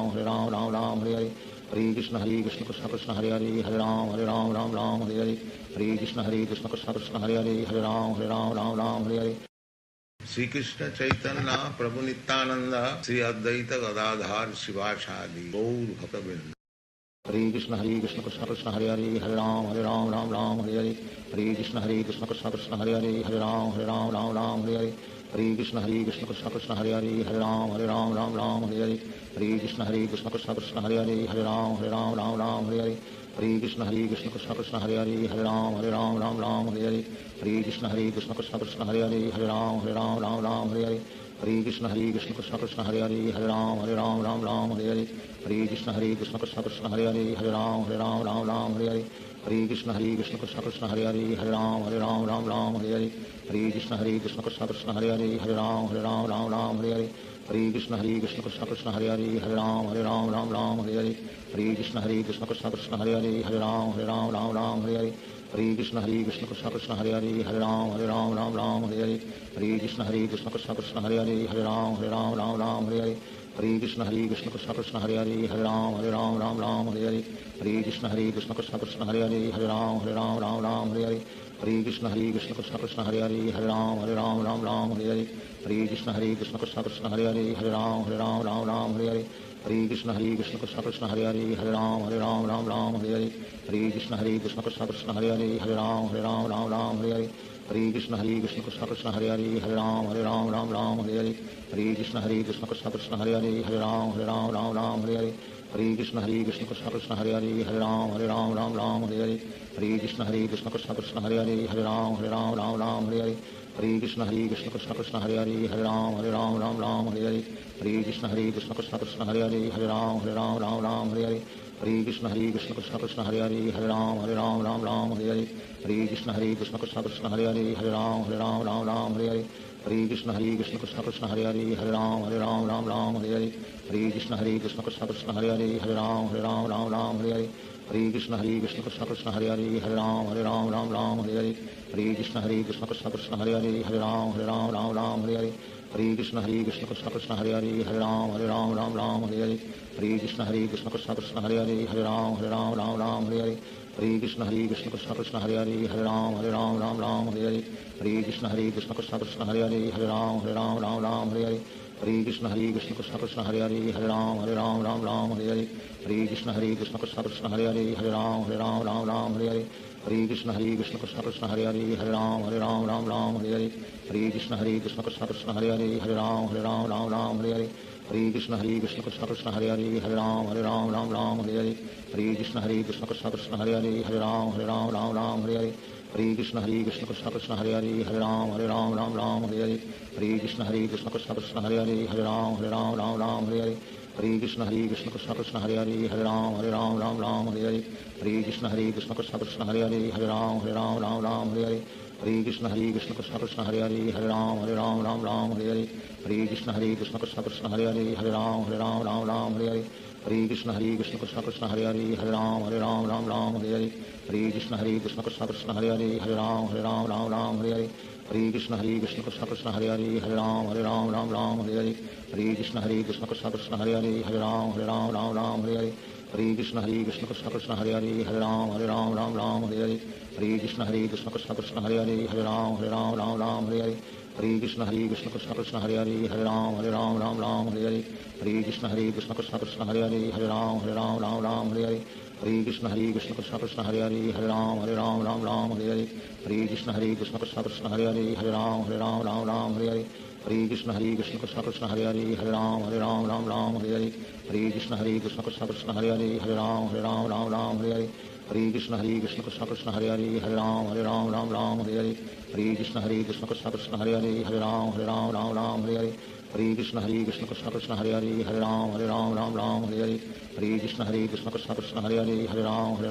Hare Ram Ram Hare Hare Hare Krishna Krishna Krishna Hare Hare Hare Ram Ram Hare Hare Hare Krishna Krishna Krishna Hare Hare Hare Ram Hare Hare Shri Krishna Chaitanya Prabhu Nityanand Shri Advaita Gadadhar शिवासादि Gaur भक्तवृंद Hare Krishna Krishna Krishna Hare Hare Hare Ram Hare Hare Hare Krishna Krishna Krishna Hare Hare Hare Ram Hare Hare Hare Krishna Krishna Krishna Hare Hare Hare Ram Hare Hare Hare Krishna Krishna Krishna Hare Hare Hare Ram Hare Hare Hare Krishna Krishna Krishna Hare Hare Hare Ram Hare Hare Hare Krishna Krishna Krishna Hare Hare Hare Ram Hare Hare Hare Krishna Krishna Krishna Hare Hare Hare Ram Hare Hare Hare Krishna Krishna Krishna Hare Hare Hare Ram Hare Hare Hare Krishna Krishna Krishna Hare Hare Hare Ram Hare Hare Hare Krishna Krishna Krishna Hare Hare Hare Ram Hare Hare Hare Krishna Krishna Krishna Hare Hare Hare Ram Hare Hare Hare Krishna Krishna Krishna Hare Hare Hare Ram Hare Hare Hare Krishna Krishna Krishna Hare Hare Hare Ram Hare Hare Hare Krishna Krishna Krishna Hare Hare Hare Ram Hare Hare Hare Krishna Krishna Krishna Hare Hare Hare Ram Hare Hare Hare Krishna Krishna Krishna Hare Hare Hare Ram Hare Hare Hare Krishna Krishna Krishna Hare Hare Hare Ram Hare Hare Hare Krishna Krishna Krishna Hare Hare Hare Ram Hare Hare Hare Krishna Krishna Krishna Hare Hare Hare Ram Hare Hare Hare Krishna Krishna Krishna Hare Hare Hare Ram Hare Hare Hare Krishna Krishna Krishna Hare Hare Hare Ram Hare Hare Hare Krishna Krishna Krishna Hare Hare Hare Ram Hare Hare Hare Krishna Krishna Krishna Hare Hare Hare Ram Hare Hare Hare Krishna Krishna Krishna Hare Hare Hare Ram Hare Hare Hare Krishna Krishna Krishna Hare Hare Hare Ram Hare Hare Hare Krishna Krishna Krishna Hare Hare Hare Ram Hare Hare Hare Krishna Krishna Krishna Hare Hare Hare Ram Hare Hare Hare Krishna Krishna Krishna Hare Hare Hare Ram Hare Hare Hare Krishna Krishna Krishna Hare Hare Hare Ram Hare Hare Hare Krishna Krishna Krishna Hare Hare Hare Ram Hare Hare Hare Krishna Krishna Krishna Hare Hare Hare Ram Hare Hare Hare Krishna Krishna Krishna Hare Hare Hare Ram Hare Hare Hare Krishna Krishna Krishna Hare Hare Hare Ram Hare Hare Hare Krishna Krishna Krishna Hare Hare Hare Ram Hare Hare Hare Krishna Krishna Krishna Hare Hare Hare Ram Hare Hare Hare Krishna Krishna Krishna Hare Hare Hare Ram Hare Hare Hare Krishna Krishna Krishna Hare Hare Hare Ram Hare Hare Hare Krishna Krishna Krishna Hare Hare Hare Ram Hare Hare Hare Krishna Krishna Krishna Hare Hare Hare Ram Ram Ram Hare Hare Hare Krishna Krishna Krishna Hare Hare Hare Ram Ram Hare Hare Hare Krishna Krishna Krishna Hare Hare Hare Ram Ram Hare Hare Hare Krishna Krishna Krishna Hare Hare Hare Ram Ram Hare Hare Hare Krishna Krishna Krishna Hare Hare Hare Ram Ram Hare Hare Hare Krishna Krishna Krishna Hare Hare Hare Ram Ram Hare Hare Hare Krishna Krishna Krishna Hare Hare Hare Ram Ram Hare Hare Hare Krishna Krishna Krishna Hare Hare Hare Ram Ram Hare Hare Hare Krishna Krishna Krishna Hare Hare Hare Ram Ram Hare Hare Hare Krishna Krishna Krishna Hare Hare Hare Ram Ram Hare Hare Hare Krishna Krishna Krishna Hare Hare Hare Ram Ram Hare Hare Hare Krishna Krishna Krishna Hare Hare Hare Ram Ram Hare Hare Hare Krishna Krishna Krishna Hare Hare Hare Ram Ram Hare Hare Hare Krishna Krishna Krishna Hare Hare Hare Ram Ram Hare Hare Hare Krishna Krishna Krishna Hare Hare Hare Ram Ram Hare Hare Hare Krishna Krishna Krishna Hare Hare Hare Ram Ram Hare Hare Hare Krishna Krishna Krishna Hare Hare Hare Ram Ram Hare Hare Hare Krishna Krishna Krishna Hare Hare Hare Ram Ram Hare Hare Hare Krishna Krishna Krishna Hare Hare Hare Ram Ram Hare Hare Hare Krishna Krishna Krishna Hare Hare Hare Ram Ram Hare Hare Hare Krishna Krishna Krishna Hare Hare Hare Ram Ram Hare Hare Hare Krishna Krishna Krishna Hare Hare Hare Ram Ram Hare Hare Hare Krishna Krishna Krishna Hare Hare Hare Ram Ram Hare Hare Hare Krishna Krishna Krishna Hare Hare Hare Ram Ram Hare Hare Hare Krishna Krishna Krishna Hare Hare Hare Ram Ram Hare Hare Hare Krishna Krishna Krishna Hare Hare Hare Ram Ram Hare Hare Hare Krishna Krishna Krishna Hare Hare Hare Ram Ram Hare Hare Hare Krishna Krishna Krishna Hare Hare Hare Ram Ram Hare Hare Hare Krishna Krishna Krishna Hare Hare Hare Ram Ram Hare Hare Hare Krishna Krishna Krishna Hare Hare Hare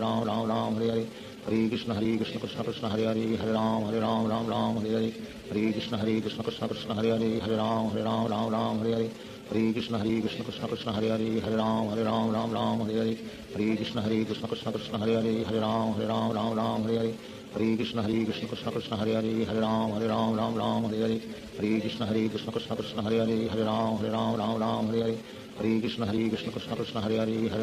Ram Ram Hare Hare Hare Krishna Krishna Krishna Hare Hare Hare Ram Ram Hare Hare Hare Krishna Krishna Krishna Hare Hare Hare Ram Ram Hare Hare Hare Krishna Krishna Krishna Hare Hare Hare Ram Ram Hare Hare Hare Krishna Krishna Krishna Hare Hare Hare Ram Ram Hare Hare Hare Krishna Krishna Krishna Hare Hare Hare Ram Ram Hare Hare Hare Krishna Krishna Krishna Hare Hare Hare Ram Ram Hare Hare Hare Krishna Krishna Krishna Hare Hare Hare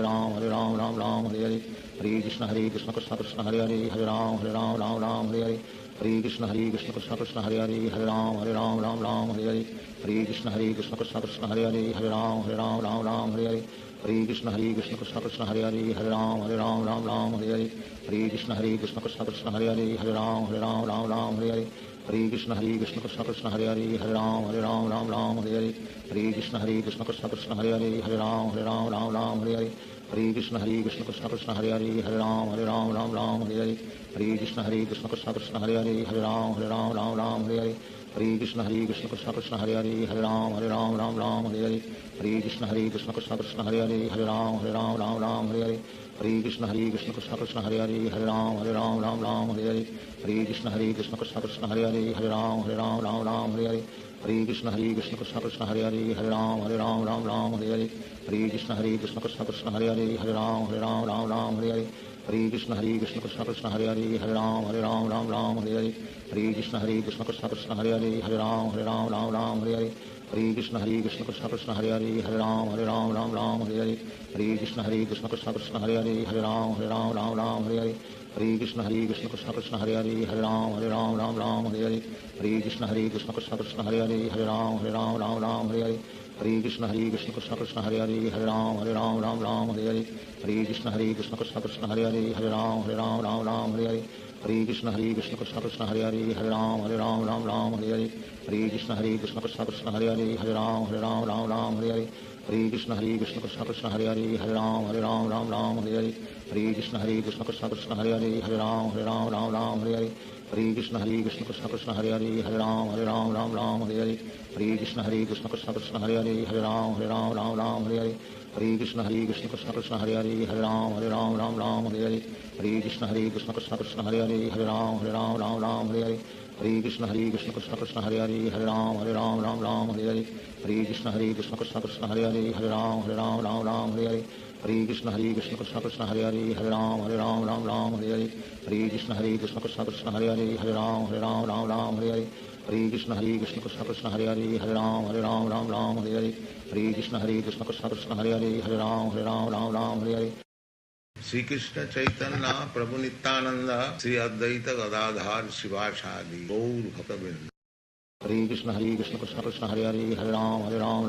Ram Ram Hare Hare Hare Krishna Krishna Krishna Hare Hare Hare Ram Ram Hare Hare Hare Krishna Krishna Krishna Hare Hare Hare Ram Ram Hare Hare Hare Krishna Krishna Krishna Hare Hare Hare Ram Ram Hare Hare Hare Krishna Krishna Krishna Hare Hare Hare Ram Ram Hare Hare Hare Krishna Krishna Krishna Hare Hare Hare Ram Ram Hare Hare Hare Krishna Krishna Krishna Hare Hare Hare Ram Ram Hare Hare Hare Krishna Krishna Krishna Hare Hare Hare Ram Ram Hare Hare Hare Krishna Krishna Krishna Hare Hare Hare Ram Ram Hare Hare Hare Krishna Krishna Krishna Hare Hare Hare Ram Ram Hare Hare Hare Krishna Krishna Krishna Hare Hare Hare Ram Ram Hare Hare Hare Krishna Krishna Krishna Hare Hare Hare Ram Ram Hare Hare Hare Krishna Krishna Krishna Hare Hare Hare Ram Ram Hare Hare Hare Krishna Krishna Krishna Hare Hare Hare Ram Ram Hare Hare Hare Krishna Krishna Krishna Hare Hare Hare Ram Ram Hare Hare Hare Krishna Krishna Krishna Hare Hare Hare Ram Ram Hare Hare Hare Krishna Krishna Krishna Hare Hare Hare Ram Ram Hare Hare Hare Krishna Krishna Krishna Hare Hare Hare Ram Ram Hare Hare Hare Krishna Krishna Krishna Hare Hare Hare Ram Ram Hare Hare Hare Krishna Krishna Krishna Hare Hare Hare Ram Ram Hare Hare Hare Krishna Krishna Krishna Hare Hare Hare Ram Ram Hare Hare Hare Krishna Krishna Krishna Hare Hare Hare Ram Ram Hare Hare Hare Krishna Krishna Krishna Hare Hare Hare Ram Ram Hare Hare Hare Krishna Krishna Krishna Hare Hare Hare Ram Ram Hare Hare Hare Krishna Krishna Krishna Hare Hare Hare Ram Ram Hare Hare Hare Krishna Krishna Krishna Hare Hare Hare Ram Ram Hare Hare Hare Krishna Krishna Krishna Hare Hare Hare Ram Ram Hare Hare Hare Krishna Krishna Krishna Hare Hare Hare Ram Ram Hare Hare Hare Krishna Krishna Krishna Hare Hare Hare Ram Ram Hare Hare Hare Krishna Krishna Krishna Hare Hare Hare Ram Ram Hare Hare Hare Krishna Krishna Krishna Hare Hare Hare Ram Ram Hare Hare Hare Krishna Krishna Krishna Hare Hare Hare Ram Ram Hare Hare Hare Krishna Krishna Krishna Hare Hare Hare Ram Ram Hare Hare Hare Krishna Krishna Krishna Hare Hare Hare Ram Hare Hare Shri Krishna Chaitanya Prabhu Nityanand Shri Advaita Gadadhar शिवासादि Gaur भक्तवृंद Hare Krishna Krishna Krishna Hare Hare Hare Ram Hare Hare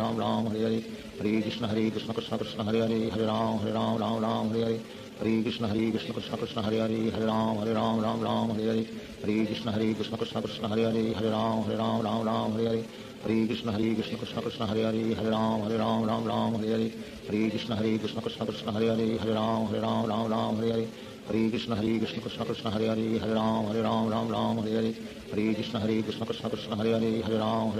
Hare Krishna Krishna Krishna Hare Hare Hare Ram Ram Hare Hare Hare Krishna Krishna Krishna Hare Hare Hare Ram Ram Ram Hare Hare Hare Krishna Krishna Krishna Hare Hare Hare Ram Ram Hare Hare Hare Krishna Krishna Krishna Hare Hare Hare Ram Ram Hare Hare Hare Krishna Krishna Krishna Hare Hare Hare Ram Ram Hare Hare Hare Krishna Krishna Krishna Hare Hare Hare Ram Ram Hare Hare Hare Krishna Krishna Krishna Hare Hare Hare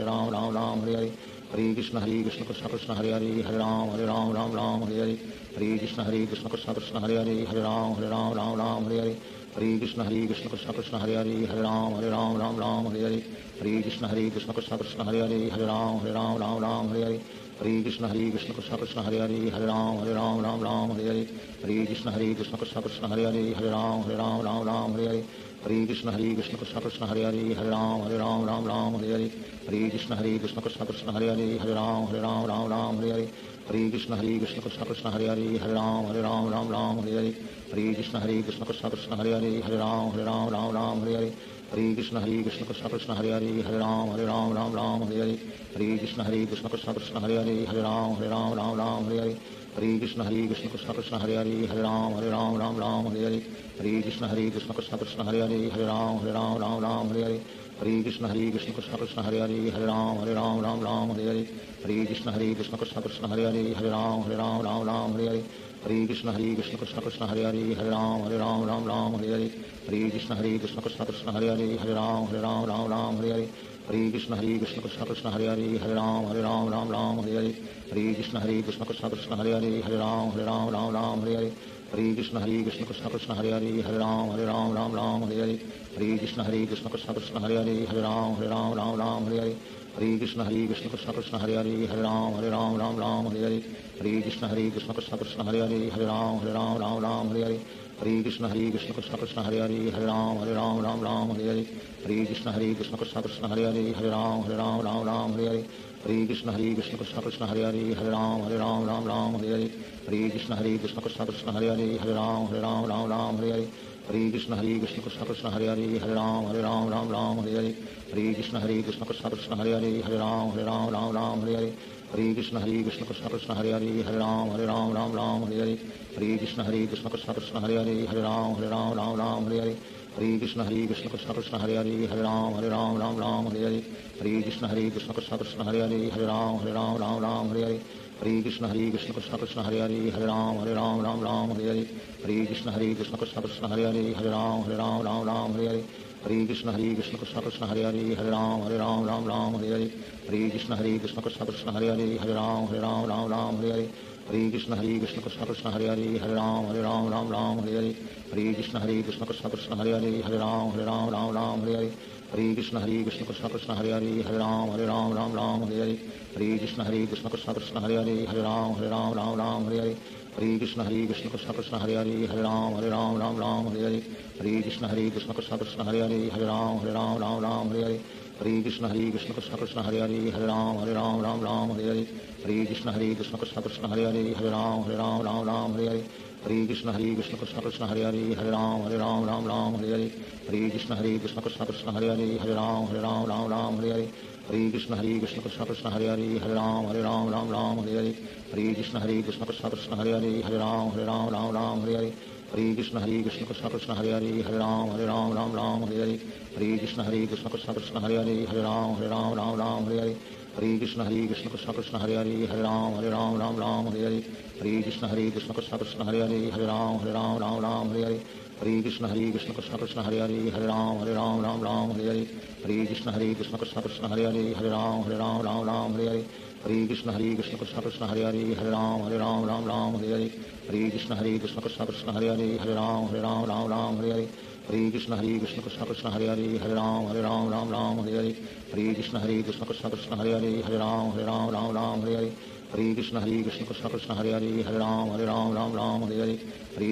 Ram Ram Hare Hare Hare Krishna Krishna Krishna Hare Hare Hare Ram Ram Hare Hare Hare Krishna Krishna Krishna Hare Hare Hare Ram Hare Hare Hare Krishna Krishna Krishna Hare Hare Hare Ram Hare Hare Hare Krishna Krishna Krishna Hare Hare Hare Ram Hare Hare Hare Krishna Krishna Krishna Hare Hare Hare Ram Hare Hare Hare Krishna Krishna Krishna Hare Hare Hare Ram Hare Hare Hare Krishna Krishna Krishna Hare Hare Hare Ram Hare Hare Hare Krishna Krishna Krishna Hare Hare Hare Ram Hare Hare Hare Krishna Krishna Krishna Hare Hare Hare Ram Hare Hare Hare Krishna Krishna Krishna Hare Hare Hare Ram Hare Hare Hare Krishna Krishna Krishna Hare Hare Hare Ram Hare Hare Hare Krishna Krishna Krishna Hare Hare Hare Ram Hare Hare Hare Krishna Krishna Krishna Hare Hare Hare Ram Hare Hare Hare Krishna Krishna Krishna Hare Hare Hare Ram Hare Hare Hare Krishna Krishna Krishna Hare Hare Hare Ram Hare Hare Hare Krishna Krishna Krishna Hare Hare Hare Ram Hare Hare Hare Krishna Krishna Krishna Hare Hare Hare Ram Hare Hare Hare Krishna Krishna Krishna Hare Hare Hare Ram Hare Hare Hare Krishna Krishna Krishna Hare Hare Hare Ram Hare Hare Hare Krishna Krishna Krishna Hare Hare Hare Ram Hare Hare Hare Krishna Krishna Krishna Hare Hare Hare Ram Hare Hare Hare Krishna Krishna Krishna Hare Hare Hare Ram Hare Hare Hare Krishna Krishna Krishna Hare Hare Hare Ram Hare Hare Hare Krishna Krishna Krishna Hare Hare Hare Ram Hare Hare Hare Krishna Krishna Krishna Hare Hare Hare Ram Hare Hare Hare Krishna Krishna Krishna Hare Hare Hare Ram Hare Hare Hare Krishna Krishna Krishna Hare Hare Hare Ram Hare Hare Hare Krishna Krishna Krishna Hare Hare Hare Ram Hare Hare Hare Krishna Krishna Krishna Hare Hare Hare Ram Hare Hare Hare Krishna Krishna Krishna Hare Hare Hare Ram Hare Hare Hare Krishna Krishna Krishna Hare Hare Hare Ram Hare Hare Hare Krishna Krishna Krishna Hare Hare Hare Ram Hare Hare Hare Krishna Krishna Krishna Hare Hare Hare Ram Hare Hare Hare Krishna Krishna Krishna Hare Hare Hare Ram Hare Hare Hare Krishna Krishna Krishna Hare Hare Hare Ram Hare Hare Hare Krishna Krishna Krishna Hare Hare Hare Ram Hare Hare Hare Krishna Krishna Krishna Hare Hare Hare Ram Hare Hare Hare Krishna Krishna Krishna Hare Hare Hare Ram Hare Hare Hare Krishna Krishna Krishna Hare Hare Hare Ram Hare Hare Hare Krishna Krishna Krishna Hare Hare Hare Ram Hare Hare Hare Krishna Krishna Krishna Hare Hare Hare Ram Hare Hare Hare Krishna Krishna Krishna Hare Hare Hare Ram Hare Hare Hare Krishna Krishna Krishna Hare Hare Hare Ram Hare Hare Hare Krishna Krishna Krishna Hare Hare Hare Ram Hare Hare Hare Krishna Krishna Krishna Hare Hare Hare Ram Hare Hare Hare Krishna Krishna Krishna Hare Hare Hare Ram Hare Hare Hare Krishna Krishna Krishna Hare Hare Hare Ram Hare Hare Hare Krishna Krishna Krishna Hare Hare Hare Ram Hare Hare Hare Krishna Krishna Krishna Hare Hare Hare Ram Hare Hare Hare Krishna Krishna Krishna Hare Hare Hare Ram Hare Hare Hare Krishna Krishna Krishna Hare Hare Hare Ram Hare Hare Hare Krishna Krishna Krishna Hare Hare Hare Ram Hare Hare Hare Krishna Krishna Krishna Hare Hare Hare Ram Hare Hare Hare Krishna Krishna Krishna Hare Hare Hare Ram Hare Hare Hare Krishna Krishna Krishna Hare Hare Hare Ram Hare Hare Hare Krishna Krishna Krishna Hare Hare Hare Ram Hare Hare Hare Krishna Krishna Krishna Hare Hare Hare Ram Hare Hare Krishna Krishna Krishna Hare Hare Hare Ram Hare Hare Krishna Krishna Krishna Hare Hare Hare Ram Hare Hare Krishna Krishna Krishna Hare Hare Hare Ram Hare Hare Krishna Krishna Krishna Hare Hare Hare Ram Hare Hare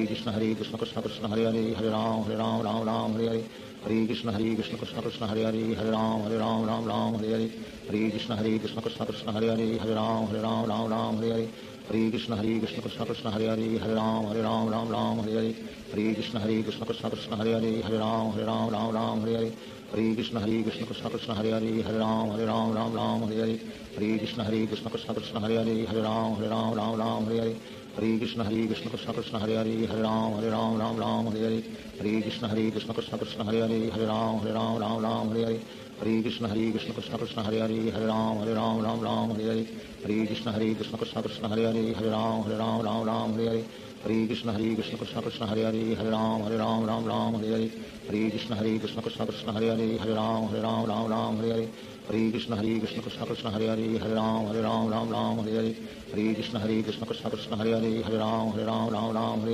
Krishna Krishna Krishna Hare Hare Hare Ram Hare Hare Krishna Krishna Krishna Hare Hare Hare Ram Hare Hare Krishna Krishna Krishna Hare Hare Hare Ram Hare Hare Krishna Krishna Krishna Hare Hare Hare Ram Hare Hare Krishna Krishna Krishna Hare Hare Hare Ram Hare Hare Krishna Krishna Krishna Hare Hare Hare Ram Hare Hare Krishna Krishna Krishna Hare Hare Hare Ram Hare Hare Hare Krishna Krishna Krishna Hare Hare, Hare Ram Ram Ram Hare Hare, Hare Krishna Krishna Krishna Hare Hare, Hare Ram Ram Hare Hare, Hare Krishna Krishna Krishna Hare Hare, Hare Ram Ram Hare Hare, Hare Krishna Krishna Krishna Hare Hare, Hare Ram Ram Hare Hare, Hare Krishna Krishna Krishna Hare Hare, Hare Ram Ram Hare Hare, Hare Krishna Krishna Krishna Hare Hare, Hare Ram Ram Hare Hare, Hare Krishna Krishna Krishna Hare Hare, Hare Ram Hare Hare, Hare Krishna Krishna Krishna Hare Hare, Hare Ram Hare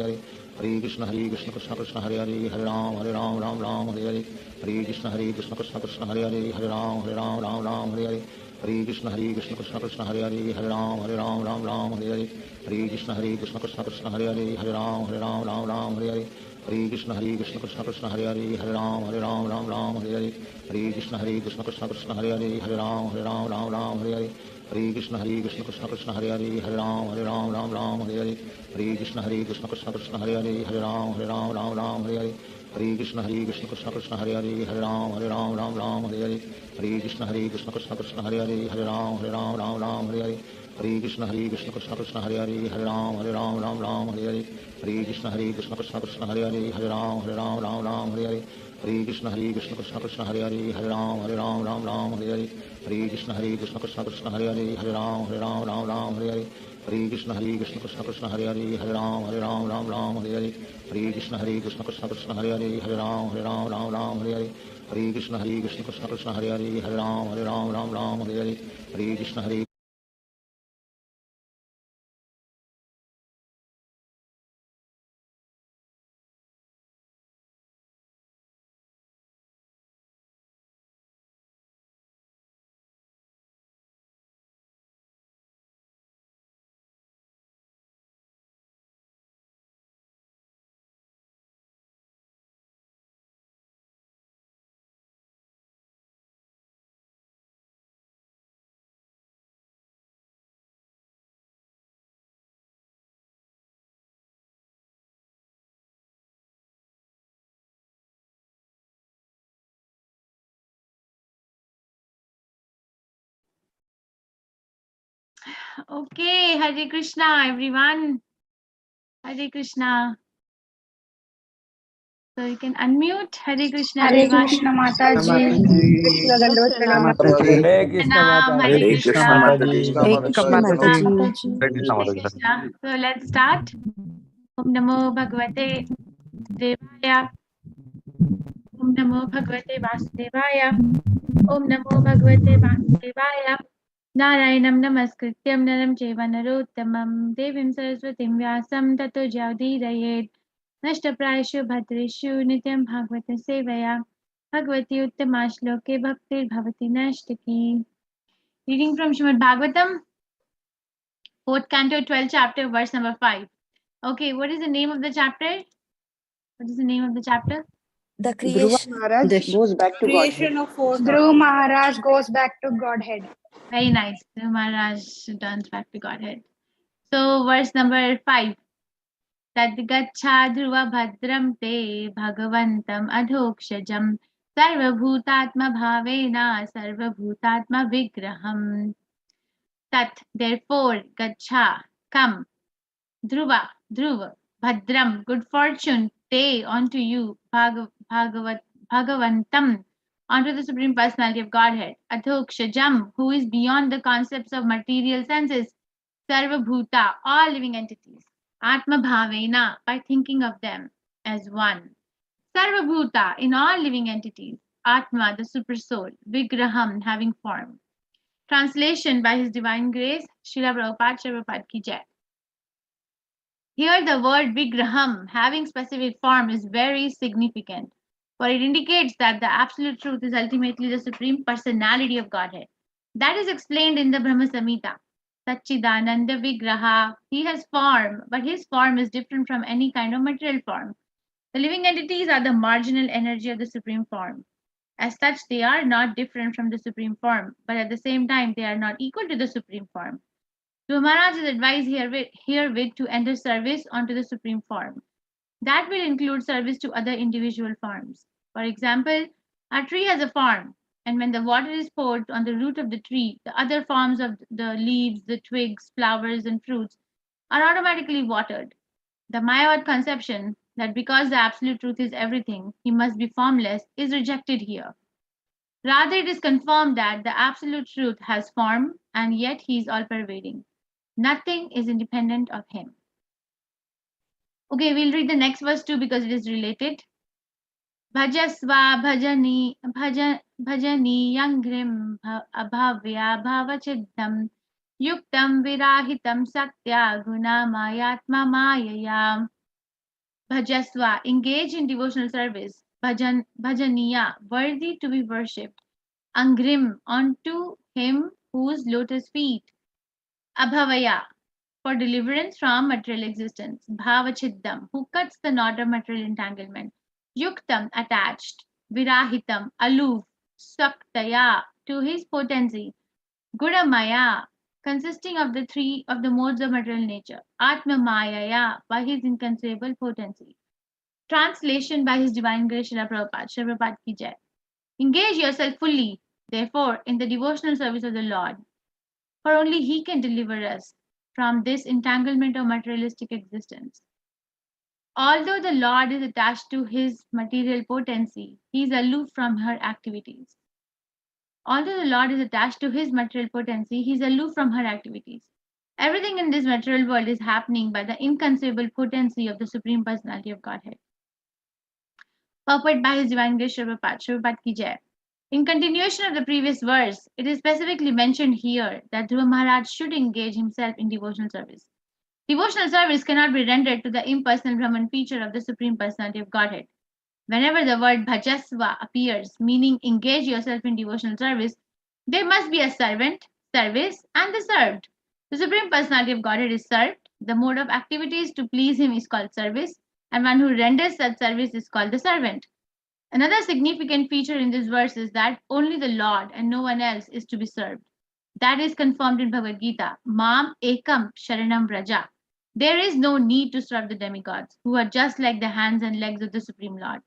Hare, Hare Krishna Krishna Krishna Hare Hare, Hare Ram Hare Hare, Hare Krishna Krishna Krishna Hare Hare, Hare Ram Hare Hare, Hare Krishna Krishna Krishna Hare Hare, Hare Ram Hare Hare, Hare Krishna Krishna Krishna Hare Hare, Hare Ram Hare Hare, Hare Krishna Krishna Krishna Hare Hare, Hare Ram Hare Hare, Hare Krishna Krishna Krishna Hare Hare, Hare Ram Hare Hare, Hare Krishna Krishna Krishna Hare Hare, Hare Ram Hare Hare, Hare Krishna Krishna Krishna Hare Hare, Hare Ram Hare Hare, Hare Krishna Krishna Krishna Hare Hare, Hare Ram Hare Hare, Hare Krishna Krishna Krishna Hare Hare, Hare Ram Hare Hare, Hare Krishna Krishna Krishna Hare Hare, Hare Ram Hare Hare, Hare Krishna Krishna Krishna Hare Hare, Hare Ram Hare Hare, Hare Krishna Krishna Krishna Hare Hare, Hare Ram Hare Hare, Hare Krishna Krishna Krishna Hare Hare, Hare Ram Hare Hare, Hare Krishna Krishna Krishna Hare Hare, Hare Ram Hare Hare, Hare Krishna Krishna Krishna Hare Hare, Hare Ram Hare Hare, Hare Krishna Krishna Krishna Hare Hare, Hare Ram Hare Hare, Hare Krishna Okay, Hare Krishna, everyone. Hare Krishna. So you can unmute. Hare Krishna, Hare everyone. Krishna Mataji. Krishna Dandavata Pranam. Hare Krishna Salam, Mataji. Hare Krishna Krishna. Krishna Hare Krishna Mataji. Mataji. Hare Krishna. So let's start. Om Namo Bhagavate Devaya. Om Namo Bhagavate Vasudevaya. Om Namo Bhagavate Vasudevaya. Narayanam Namaskrityam Naram Cheva Narottamam Devim Saraswatim Vyasam Tato Jyaudirayet Nashtaprayashu Bhadreshu Nityam Bhagavata Sevaya Bhagavati Uttama Shloke Bhaktir Bhavati Nashtaki. Reading from Srimad Bhagavatam, 4th canto, 12th chapter, verse number 5. Okay, what is the name of the chapter? What is the name of the chapter? The Dhruva creation. Maharaj goes back to Godhead. Creation of four Dhruva Maharaj goes back to Godhead. Very nice. The Maharaj returns back to Godhead. So, verse number 5. Tadgaccha dhruva bhadram te bhagavantam adhokshajam sarvabhutatma bhavena sarvabhutatma vigraham. Tat, therefore, gacha, come, dhruva, bhadram, good fortune, te, unto you, bhagavantam, unto the Supreme Personality of Godhead, adhokshajam, who is beyond the concepts of material senses, sarvabhuta, all living entities, atma bhavena, by thinking of them as one, sarvabhuta, in all living entities, atma, the super soul, vigraham, having form. Translation by His Divine Grace, Srila Prabhupada Ki Jai. Here the word Vigraham, having specific form, is very significant, for it indicates that the absolute truth is ultimately the Supreme Personality of Godhead. That is explained in the Brahma Samhita. Satchidananda Vigraha, he has form, but his form is different from any kind of material form. The living entities are the marginal energy of the Supreme Form. As such, they are not different from the Supreme Form, but at the same time, they are not equal to the Supreme Form. So Maharaj is advised herewith to enter service onto the Supreme Form. That will include service to other individual forms. For example, a tree has a form, and when the water is poured on the root of the tree, the other forms of the leaves, the twigs, flowers, and fruits are automatically watered. The Mayavad conception that because the absolute truth is everything, he must be formless is rejected here. Rather, it is confirmed that the absolute truth has form and yet he is all pervading. Nothing is independent of him. Okay, we'll read the next verse too because it is related. Bhajasva bhajaniyangrim abhavya bhavachiddham yuktam virahitam saktya gunamayatma mayaya. Bhajasva, engage in devotional service. Bhajaniya, worthy to be worshipped. Angrim, onto him whose lotus feet. Abhavaya, for deliverance from material existence. Bhavachiddam, who cuts the knot of material entanglement. Yuktam, attached. Virahitam, aloof. Saktaya, to his potency. Gudamaya, consisting of the modes of material nature. Atma Mayaya, by his inconceivable potency. Translation by His Divine Grace Srila Prabhupada. Srila Prabhupada ki jai. Engage yourself fully, therefore, in the devotional service of the Lord, for only He can deliver us from this entanglement of materialistic existence. Although the Lord is attached to His material potency, He is aloof from her activities. Although the Lord is attached to His material potency, He is aloof from her activities. Everything in this material world is happening by the inconceivable potency of the Supreme Personality of Godhead. Purport by His Divine Grace Srila Prabhupada ki jai. In continuation of the previous verse, it is specifically mentioned here that Dhruva Maharaj should engage himself in devotional service. Devotional service cannot be rendered to the impersonal Brahman feature of the Supreme Personality of Godhead. Whenever the word bhajasva appears, meaning engage yourself in devotional service, there must be a servant, service, and the served. The Supreme Personality of Godhead is served. The mode of activities to please Him is called service, and one who renders such service is called the servant. Another significant feature in this verse is that only the Lord and no one else is to be served. That is confirmed in Bhagavad Gita. Mam ekam sharanam vraja. There is no need to serve the demigods, who are just like the hands and legs of the Supreme Lord.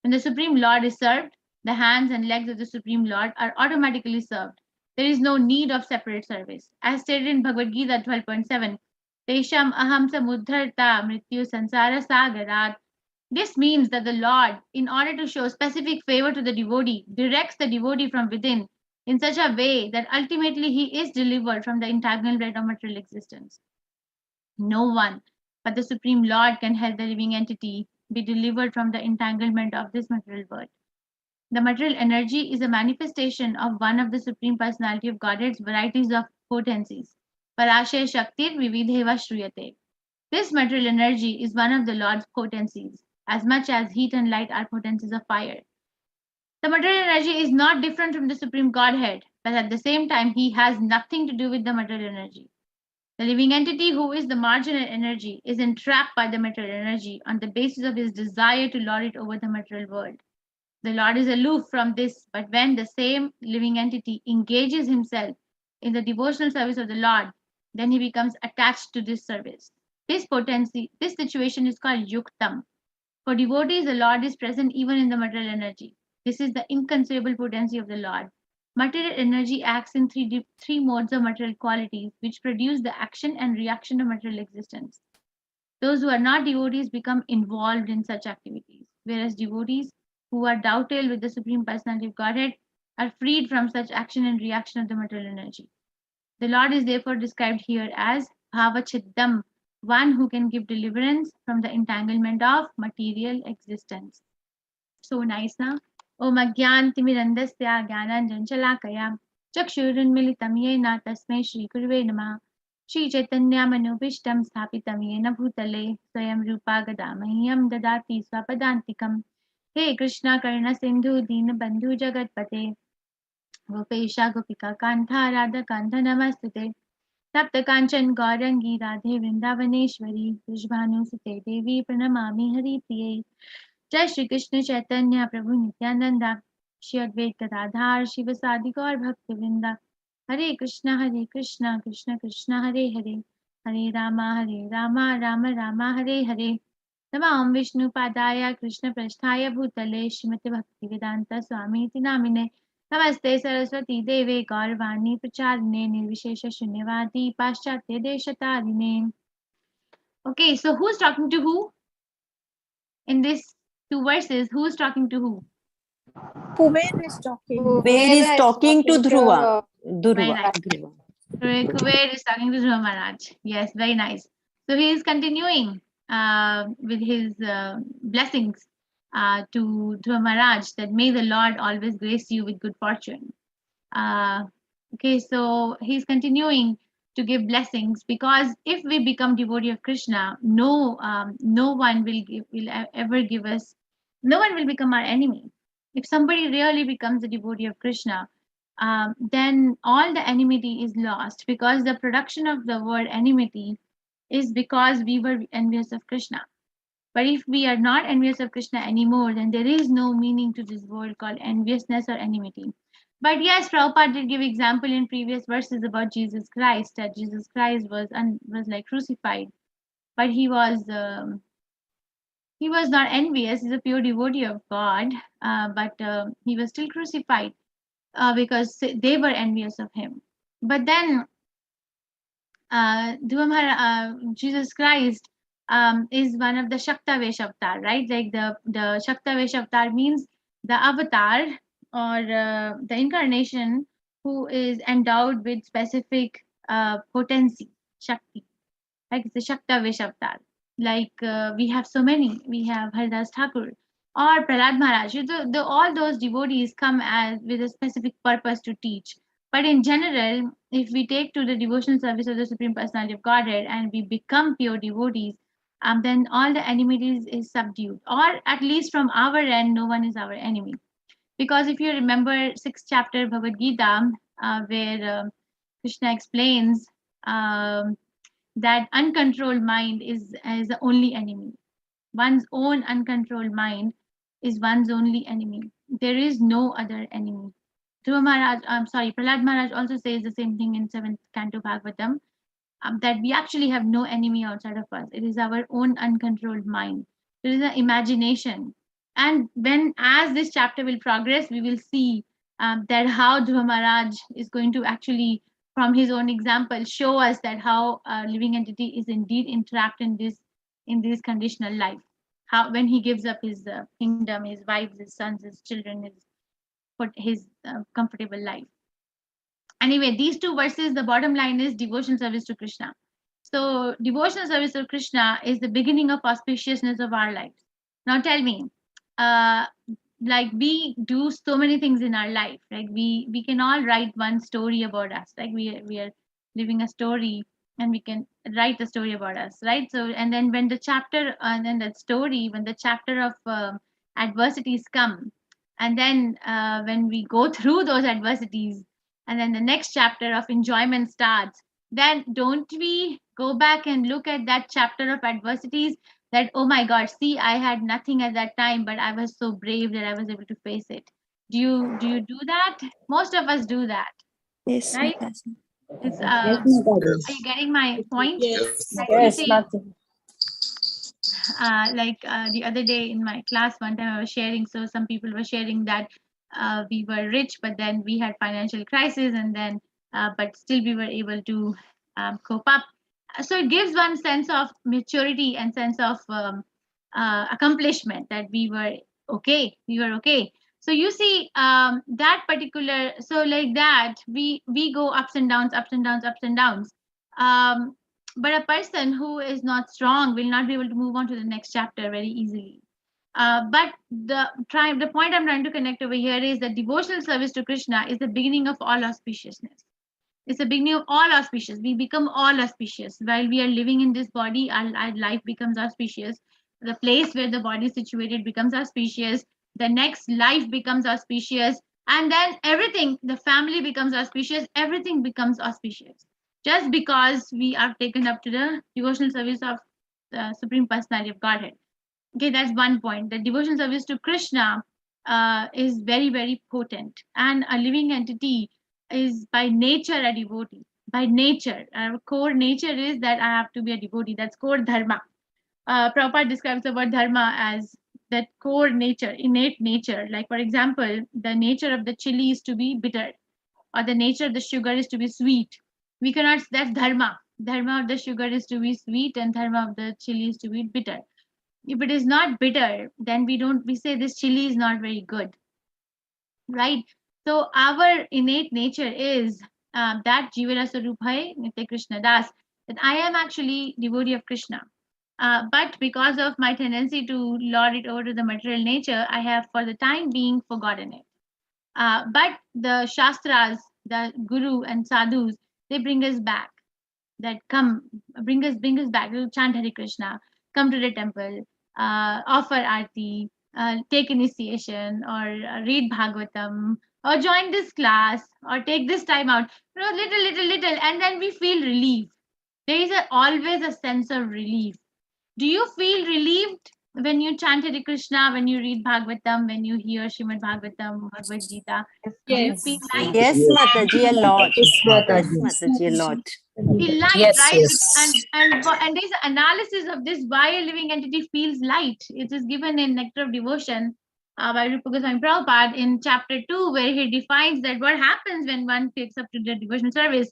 When the Supreme Lord is served, the hands and legs of the Supreme Lord are automatically served. There is no need of separate service. As stated in Bhagavad Gita 12.7, Tesham aham samudharta mrityu sansara sagarat. This means that the Lord, in order to show specific favor to the devotee, directs the devotee from within in such a way that ultimately he is delivered from the entanglement of material existence. No one but the Supreme Lord can help the living entity be delivered from the entanglement of this material world. The material energy is a manifestation of one of the Supreme Personality of Godhead's varieties of potencies. Parashaya Shaktir Vividheva Shruyate. This material energy is one of the Lord's potencies, as much as heat and light are potencies of fire. The material energy is not different from the Supreme Godhead, but at the same time, He has nothing to do with the material energy. The living entity, who is the marginal energy, is entrapped by the material energy on the basis of his desire to lord it over the material world. The Lord is aloof from this, but when the same living entity engages himself in the devotional service of the Lord, then he becomes attached to this service. This potency, this situation is called yuktam. For devotees, the Lord is present even in the material energy. This is the inconceivable potency of the Lord. Material energy acts in three modes of material qualities, which produce the action and reaction of material existence. Those who are not devotees become involved in such activities, whereas devotees who are dovetailed with the Supreme Personality of Godhead are freed from such action and reaction of the material energy. The Lord is therefore described here as Bhavachiddam, one who can give deliverance from the entanglement of material existence. So nice, na? Om Agyantimirandasya Gyananjanchalakaya Chakshurunmilitam Yena Tasmai Shri Gurve Namah Shri Chaitanya Manubhishtam Sthapitam Yena Bhutale Swayam Rupa Gadamahyam Dadati Swapadantikam. Hey Krishna Karna Sindhu Deenabandhu Jagatpate Gopesha Gopika Kantha Radha Kantha Namastute Tapta Kanchan Gaurangi Radhe Vrindavaneshwari Vishbhanu Sute Devi Pranamami Hari Priye. Jai Shri Krishna Chaitanya Prabhu Nityananda Shri Advaita Gadadhar Shivasadi Gaur Bhaktivinoda Hare Krishna Krishna Krishna Hare Hare Hare Rama Rama Rama Hare Hare Namam Vishnu Padaya Krishna Prasthaya Bhutale Srimati Bhaktivedanta Swami Namine Namaste Saraswati Deve Gaurvani Pracharine Nirvishesha Shunyavadi Paschatya Deshatarine. Okay, so who's talking to who? In these two verses, who's talking to who? Kuber is talking. Kuber is talking to Dhruva. Very nice. Kuber is talking to Dhruva Maharaj. Yes, very nice. So he is continuing with his blessings to Dhruva Maharaj, that may the Lord always grace you with good fortune. Okay, so he's continuing to give blessings, because if we become devotee of Krishna, no one will ever give us, no one will become our enemy. If somebody really becomes a devotee of Krishna, then all the enmity is lost, because the production of the word enmity is because we were envious of Krishna. But if we are not envious of Krishna anymore, then there is no meaning to this word called enviousness or enmity. But yes, Prabhupada did give example in previous verses about Jesus Christ, that Jesus Christ was like crucified, but he was not envious. He's a pure devotee of God, but he was still crucified because they were envious of him. But then Jesus Christ is one of the Shaktavesh avatar, right? Like the Shaktavesh avatar means the avatar or the incarnation who is endowed with specific potency, Shakti. Like it's the Shaktavesh avatar. Like we have so many. We have Haridas Thakur or Prahlad Maharaj. All those devotees come as with a specific purpose to teach. But in general, if we take to the devotional service of the Supreme Personality of Godhead and we become pure devotees, then all the enmities is subdued. Or at least from our end, no one is our enemy. Because if you remember 6th chapter Bhagavad Gita, where Krishna explains that uncontrolled mind is the only enemy. One's own uncontrolled mind is one's only enemy. There is no other enemy. Prahlad Maharaj also says the same thing in 7th Canto Bhagavatam, that we actually have no enemy outside of us. It is our own uncontrolled mind. There is an imagination. And as this chapter will progress, we will see that how Dhruva Maharaj is going to actually, from his own example, show us that how a living entity is indeed entrapped in this conditional life. How when he gives up his kingdom, his wives, his sons, his children, his comfortable life. Anyway, these two verses, the bottom line is devotional service to Krishna. So devotional service to Krishna is the beginning of auspiciousness of our lives. Now tell me, like we do so many things in our life, like we can all write one story about us, like we are living a story and we can write a story about us, right? So and then when the chapter and then that story, when the chapter of adversities come, and then when we go through those adversities, and then the next chapter of enjoyment starts, then don't we go back and look at that chapter of adversities, that oh my god, see, I had nothing at that time, but I was so brave that I was able to face it. Do you do that? Most of us do that. Yes, right? Mataji. It's Yes, are you getting my point? Yes. Like, yes, see, Mataji. the other day in my class, one time I was sharing, so some people were sharing that we were rich, but then we had financial crisis, and then but still we were able to cope up. So it gives one sense of maturity and sense of accomplishment, that we were okay. So you see, that particular, so like that we go ups and downs, um, but a person who is not strong will not be able to move on to the next chapter very easily. But the point I'm trying to connect over here is that devotional service to Krishna is the beginning of all auspiciousness. It's the beginning of all auspicious. We become all auspicious. While we are living in this body, our life becomes auspicious. The place where the body is situated becomes auspicious. The next life becomes auspicious. And then everything, the family becomes auspicious. Everything becomes auspicious. Just because we are taken up to the devotional service of the Supreme Personality of Godhead. Okay, that's one point. The devotional service to Krishna is very, very potent. And a living entity is by nature a devotee. By nature, our core nature is that I have to be a devotee. That's core dharma. Prabhupada describes the word dharma as that core nature, innate nature. Like, for example, the nature of the chili is to be bitter, or the nature of the sugar is to be sweet. We cannot, that's dharma. Dharma of the sugar is to be sweet and dharma of the chili is to be bitter. If it is not bitter, then we say this chili is not very good, right? So our innate nature is that Jivara Sarup hai Nitya Krishna Das, that I am actually devotee of Krishna. But because of my tendency to lord it over to the material nature, I have for the time being forgotten it. But the Shastras, the Guru and Sadhus, they bring us back. That bring us back to chant Hare Krishna, come to the temple, offer Arati, take initiation, or read Bhagavatam, or join this class, or take this time out. Little, and then we feel relief. There is always a sense of relief. Do you feel relieved when you chant Hare Krishna, when you read Bhagavatam, when you hear Srimad Bhagavatam, Bhagavad Gita? Do you feel light? Yes, Mataji, a lot. Yes, Mataji, a lot. Feel light, Yes, right? yes. And there's an analysis of this why a living entity feels light. It is given in Nectar of Devotion by Rupa Goswami Prabhupada in chapter 2, where he defines that what happens when one takes up to the devotional service,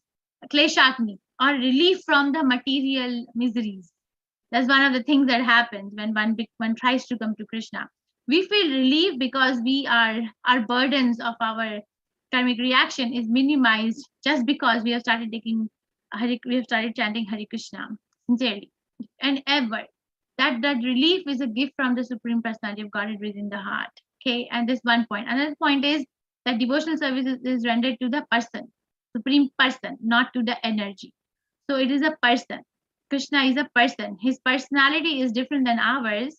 kleshagni, or relief from the material miseries. That's one of the things that happens when one tries to come to Krishna. We feel relief because our burdens of our karmic reaction is minimized just because we have started chanting Hare Krishna sincerely and ever. That relief is a gift from the Supreme Personality of Godhead within the heart. Okay, and this one point. Another point is that devotional service is rendered to the person, Supreme Person, not to the energy. So it is a person. Krishna is a person. His personality is different than ours.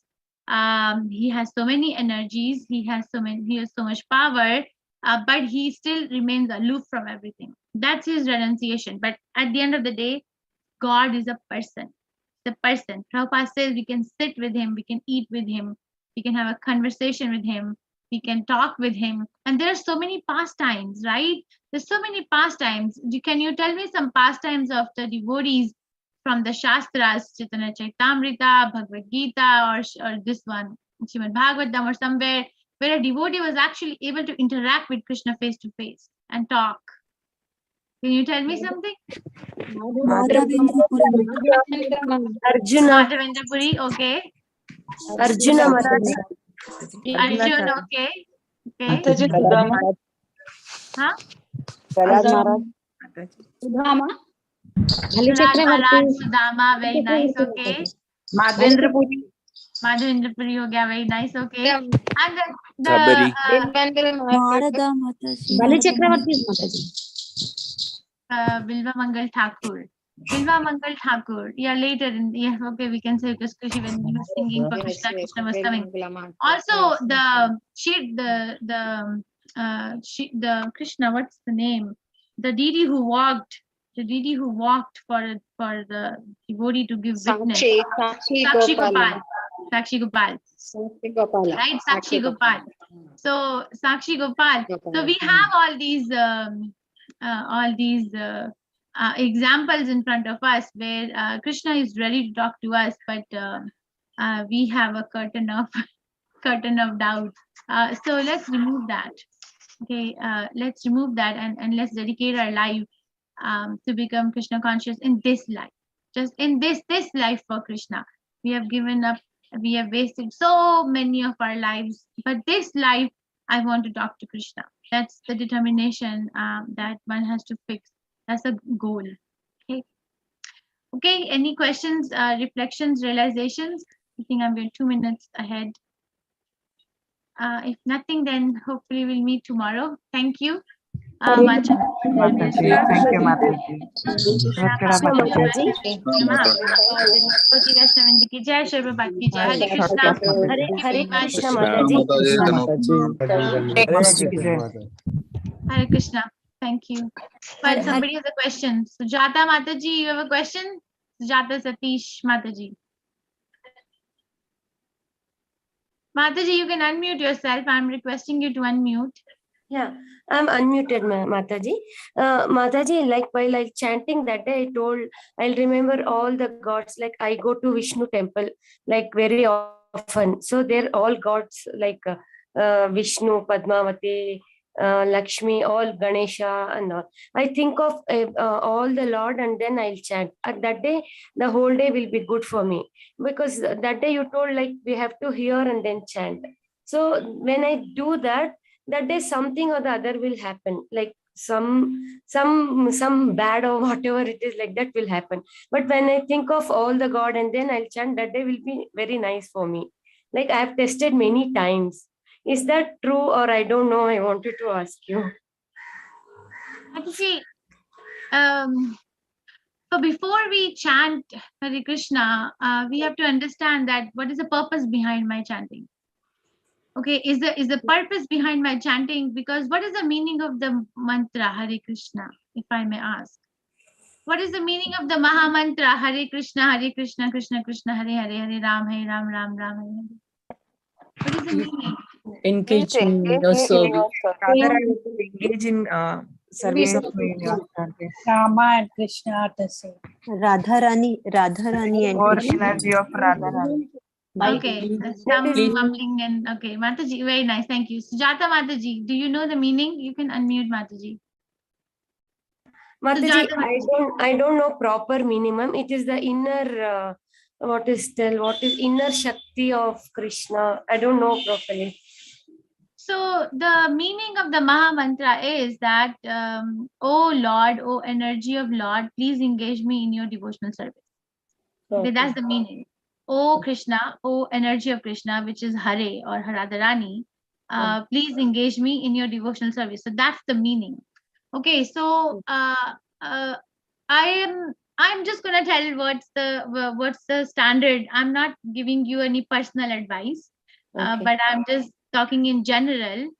He has so many energies. He has so much power, but he still remains aloof from everything. That's his renunciation. But at the end of the day, God is a person. The person. Prabhupada says we can sit with him, we can eat with him, we can have a conversation with him, we can talk with him. And there are so many pastimes, right? There's so many pastimes. Can you tell me some pastimes of the devotees from the Shastras, Chaitanya Charitamrita, Bhagavad Gita, or this one, Srimad Bhagavatam, or somewhere where a devotee was actually able to interact with Krishna face to face and talk? Can you tell me something? Arjuna. Madhavendra, okay. Arjuna Mataji. Arjun, okay. Okay. Huh? Sudama. Sudama, very nice, okay. Madhavendra Puri. Madhavendra Puri, very nice, okay. And the Narada Mataji. Bali Chakravarti Mataji. Bilva Mangal Thakur. Bilva Mangal Thakur. Yeah, later okay, we can say because Krishi when he was singing for Krishna, Krishna was coming. Also, the Krishna, what's the name? The deity who walked for the devotee to give witness. Sakshi Gopal. Right, Sakshi Gopal. So Sakshi Gopal. So we have all these examples in front of us where Krishna is ready to talk to us, but we have a curtain of doubt. So let's remove that. Okay, let's remove that and let's dedicate our life to become Krishna conscious in this life. Just in this life for Krishna. We have given up, we have wasted so many of our lives, but this life, I want to talk to Krishna. That's the determination that one has to fix. That's a goal. Okay, any questions, reflections, realizations? I think I'm going 2 minutes ahead. If nothing, then hopefully we'll meet tomorrow. Thank you. Mataji, thank you, Mataji. Jai Shri Prabhupada ki jai. Hare Krishna. Hare Krishna Mataji. Hare Krishna. Thank you. But somebody has a question. Sujata Mataji, you have a question? Sujata Satish Mataji. Mataji, you can unmute yourself. I'm requesting you to unmute. Yeah, I'm unmuted, Mataji. Mataji, like while chanting that day, I'll remember all the gods. Like I go to Vishnu temple, like very often. So they're all gods like Vishnu, Padmavati, Lakshmi, all Ganesha and all. I think of all the Lord and then I'll chant. At that day, the whole day will be good for me because that day you told like we have to hear and then chant. So when I do that, that day something or the other will happen. Like some bad or whatever it is, like that will happen. But when I think of all the God and then I'll chant, that day will be very nice for me. Like I have tested many times. Is that true or I don't know? I wanted to ask you. Actually, so before we chant Hare Krishna, we have to understand that what is the purpose behind my chanting. Okay, is the purpose behind my chanting, because what is the meaning of the mantra Hare Krishna, if I may ask? What is the meaning of the Maha Mantra Hare Krishna, Krishna Krishna, Hare Hare, Hare Ram, Ram Ram, Hare Hare? What is the meaning? Engagement in your service. Radharani to engage in service of me in your service. Rama and Krishna are the same. Radharani and Or Krishna. energy of Radharani. Okay, some mumbling and okay, Mataji, very nice, thank you. Sujata Mataji, do you know the meaning? You can unmute Mataji. Mataji, Sujata I don't know proper minimum. It is the inner what is inner Shakti of Krishna. I don't know properly. So the meaning of the Maha Mantra is that, oh Lord, oh energy of Lord, please engage me in your devotional service. Okay, that's the meaning. Oh Krishna, oh energy of Krishna, which is Hare or Radharani, please engage me in your devotional service. So that's the meaning. Okay, so I'm just gonna tell what's the standard. I'm not giving you any personal advice, but I'm just talking in general.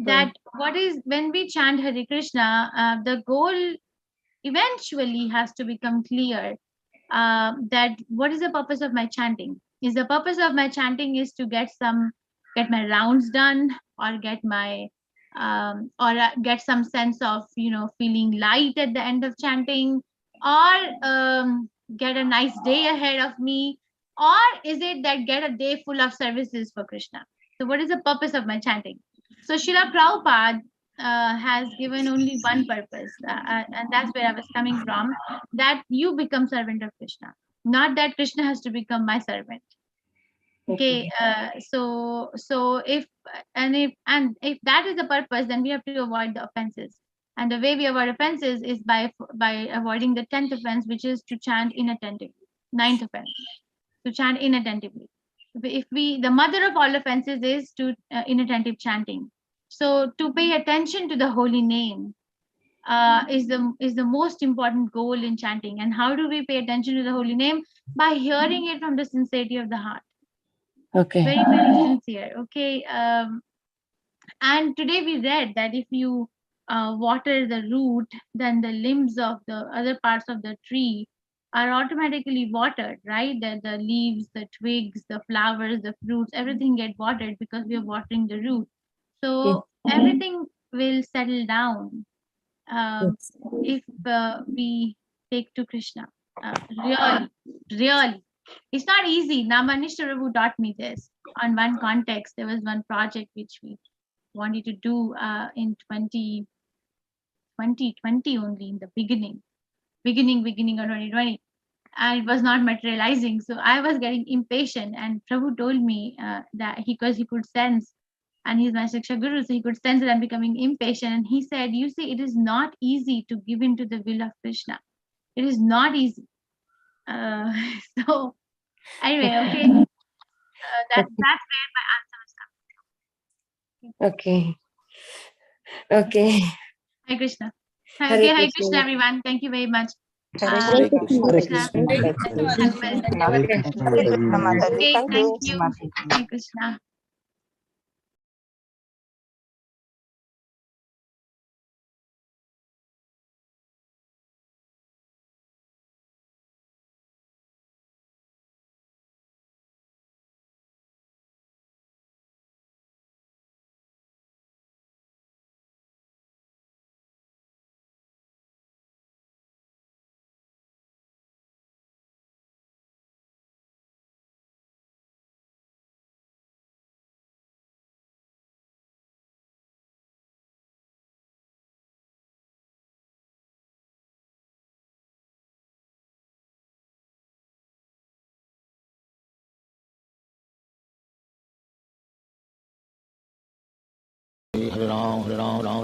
That what is when we chant Hare Krishna, the goal eventually has to become clear. That what is the purpose of my chanting? Is the purpose of my chanting is to get my rounds done, or get my get some sense of feeling light at the end of chanting, or get a nice day ahead of me, or is it that get a day full of services for Krishna? So what is the purpose of my chanting? So Srila Prabhupada has given only one purpose, and that's where I was coming from, that you become servant of Krishna, not that Krishna has to become my servant. Okay, so if that is the purpose, then we have to avoid the offenses. And the way we avoid offenses is by avoiding the 10th offense, which is to chant inattentively. 9th offense, to chant inattentively. If the mother of all offenses is to inattentive chanting. So to pay attention to the holy name is the most important goal in chanting. And how do we pay attention to the holy name? By hearing it from the sincerity of the heart. Okay. Very, very sincere. Okay. And today we read that if you water the root, then the limbs of the other parts of the tree are automatically watered, right? The leaves, the twigs, the flowers, the fruits, everything get watered because we are watering the root. So everything will settle down if we take to Krishna. Really. It's not easy. Namanishta Prabhu taught me this. On one context, there was one project which we wanted to do in 2020 only, in the beginning of 2020. And it was not materializing. So I was getting impatient, and Prabhu told me that because he could sense, and he's my Shiksha Guru, so he could sense that I'm becoming impatient. And he said, you see, it is not easy to give in to the will of Krishna. It is not easy. So anyway, okay. That's where my answer is coming. Okay. Hare Krishna. Hare Okay, Hare Krishna. Krishna, everyone. Thank you very much. Hare Krishna. Hare Krishna. Hare Krishna Mataji. Okay, Thank thank you. you. Hare Krishna. Hare Ram, Ram Ram.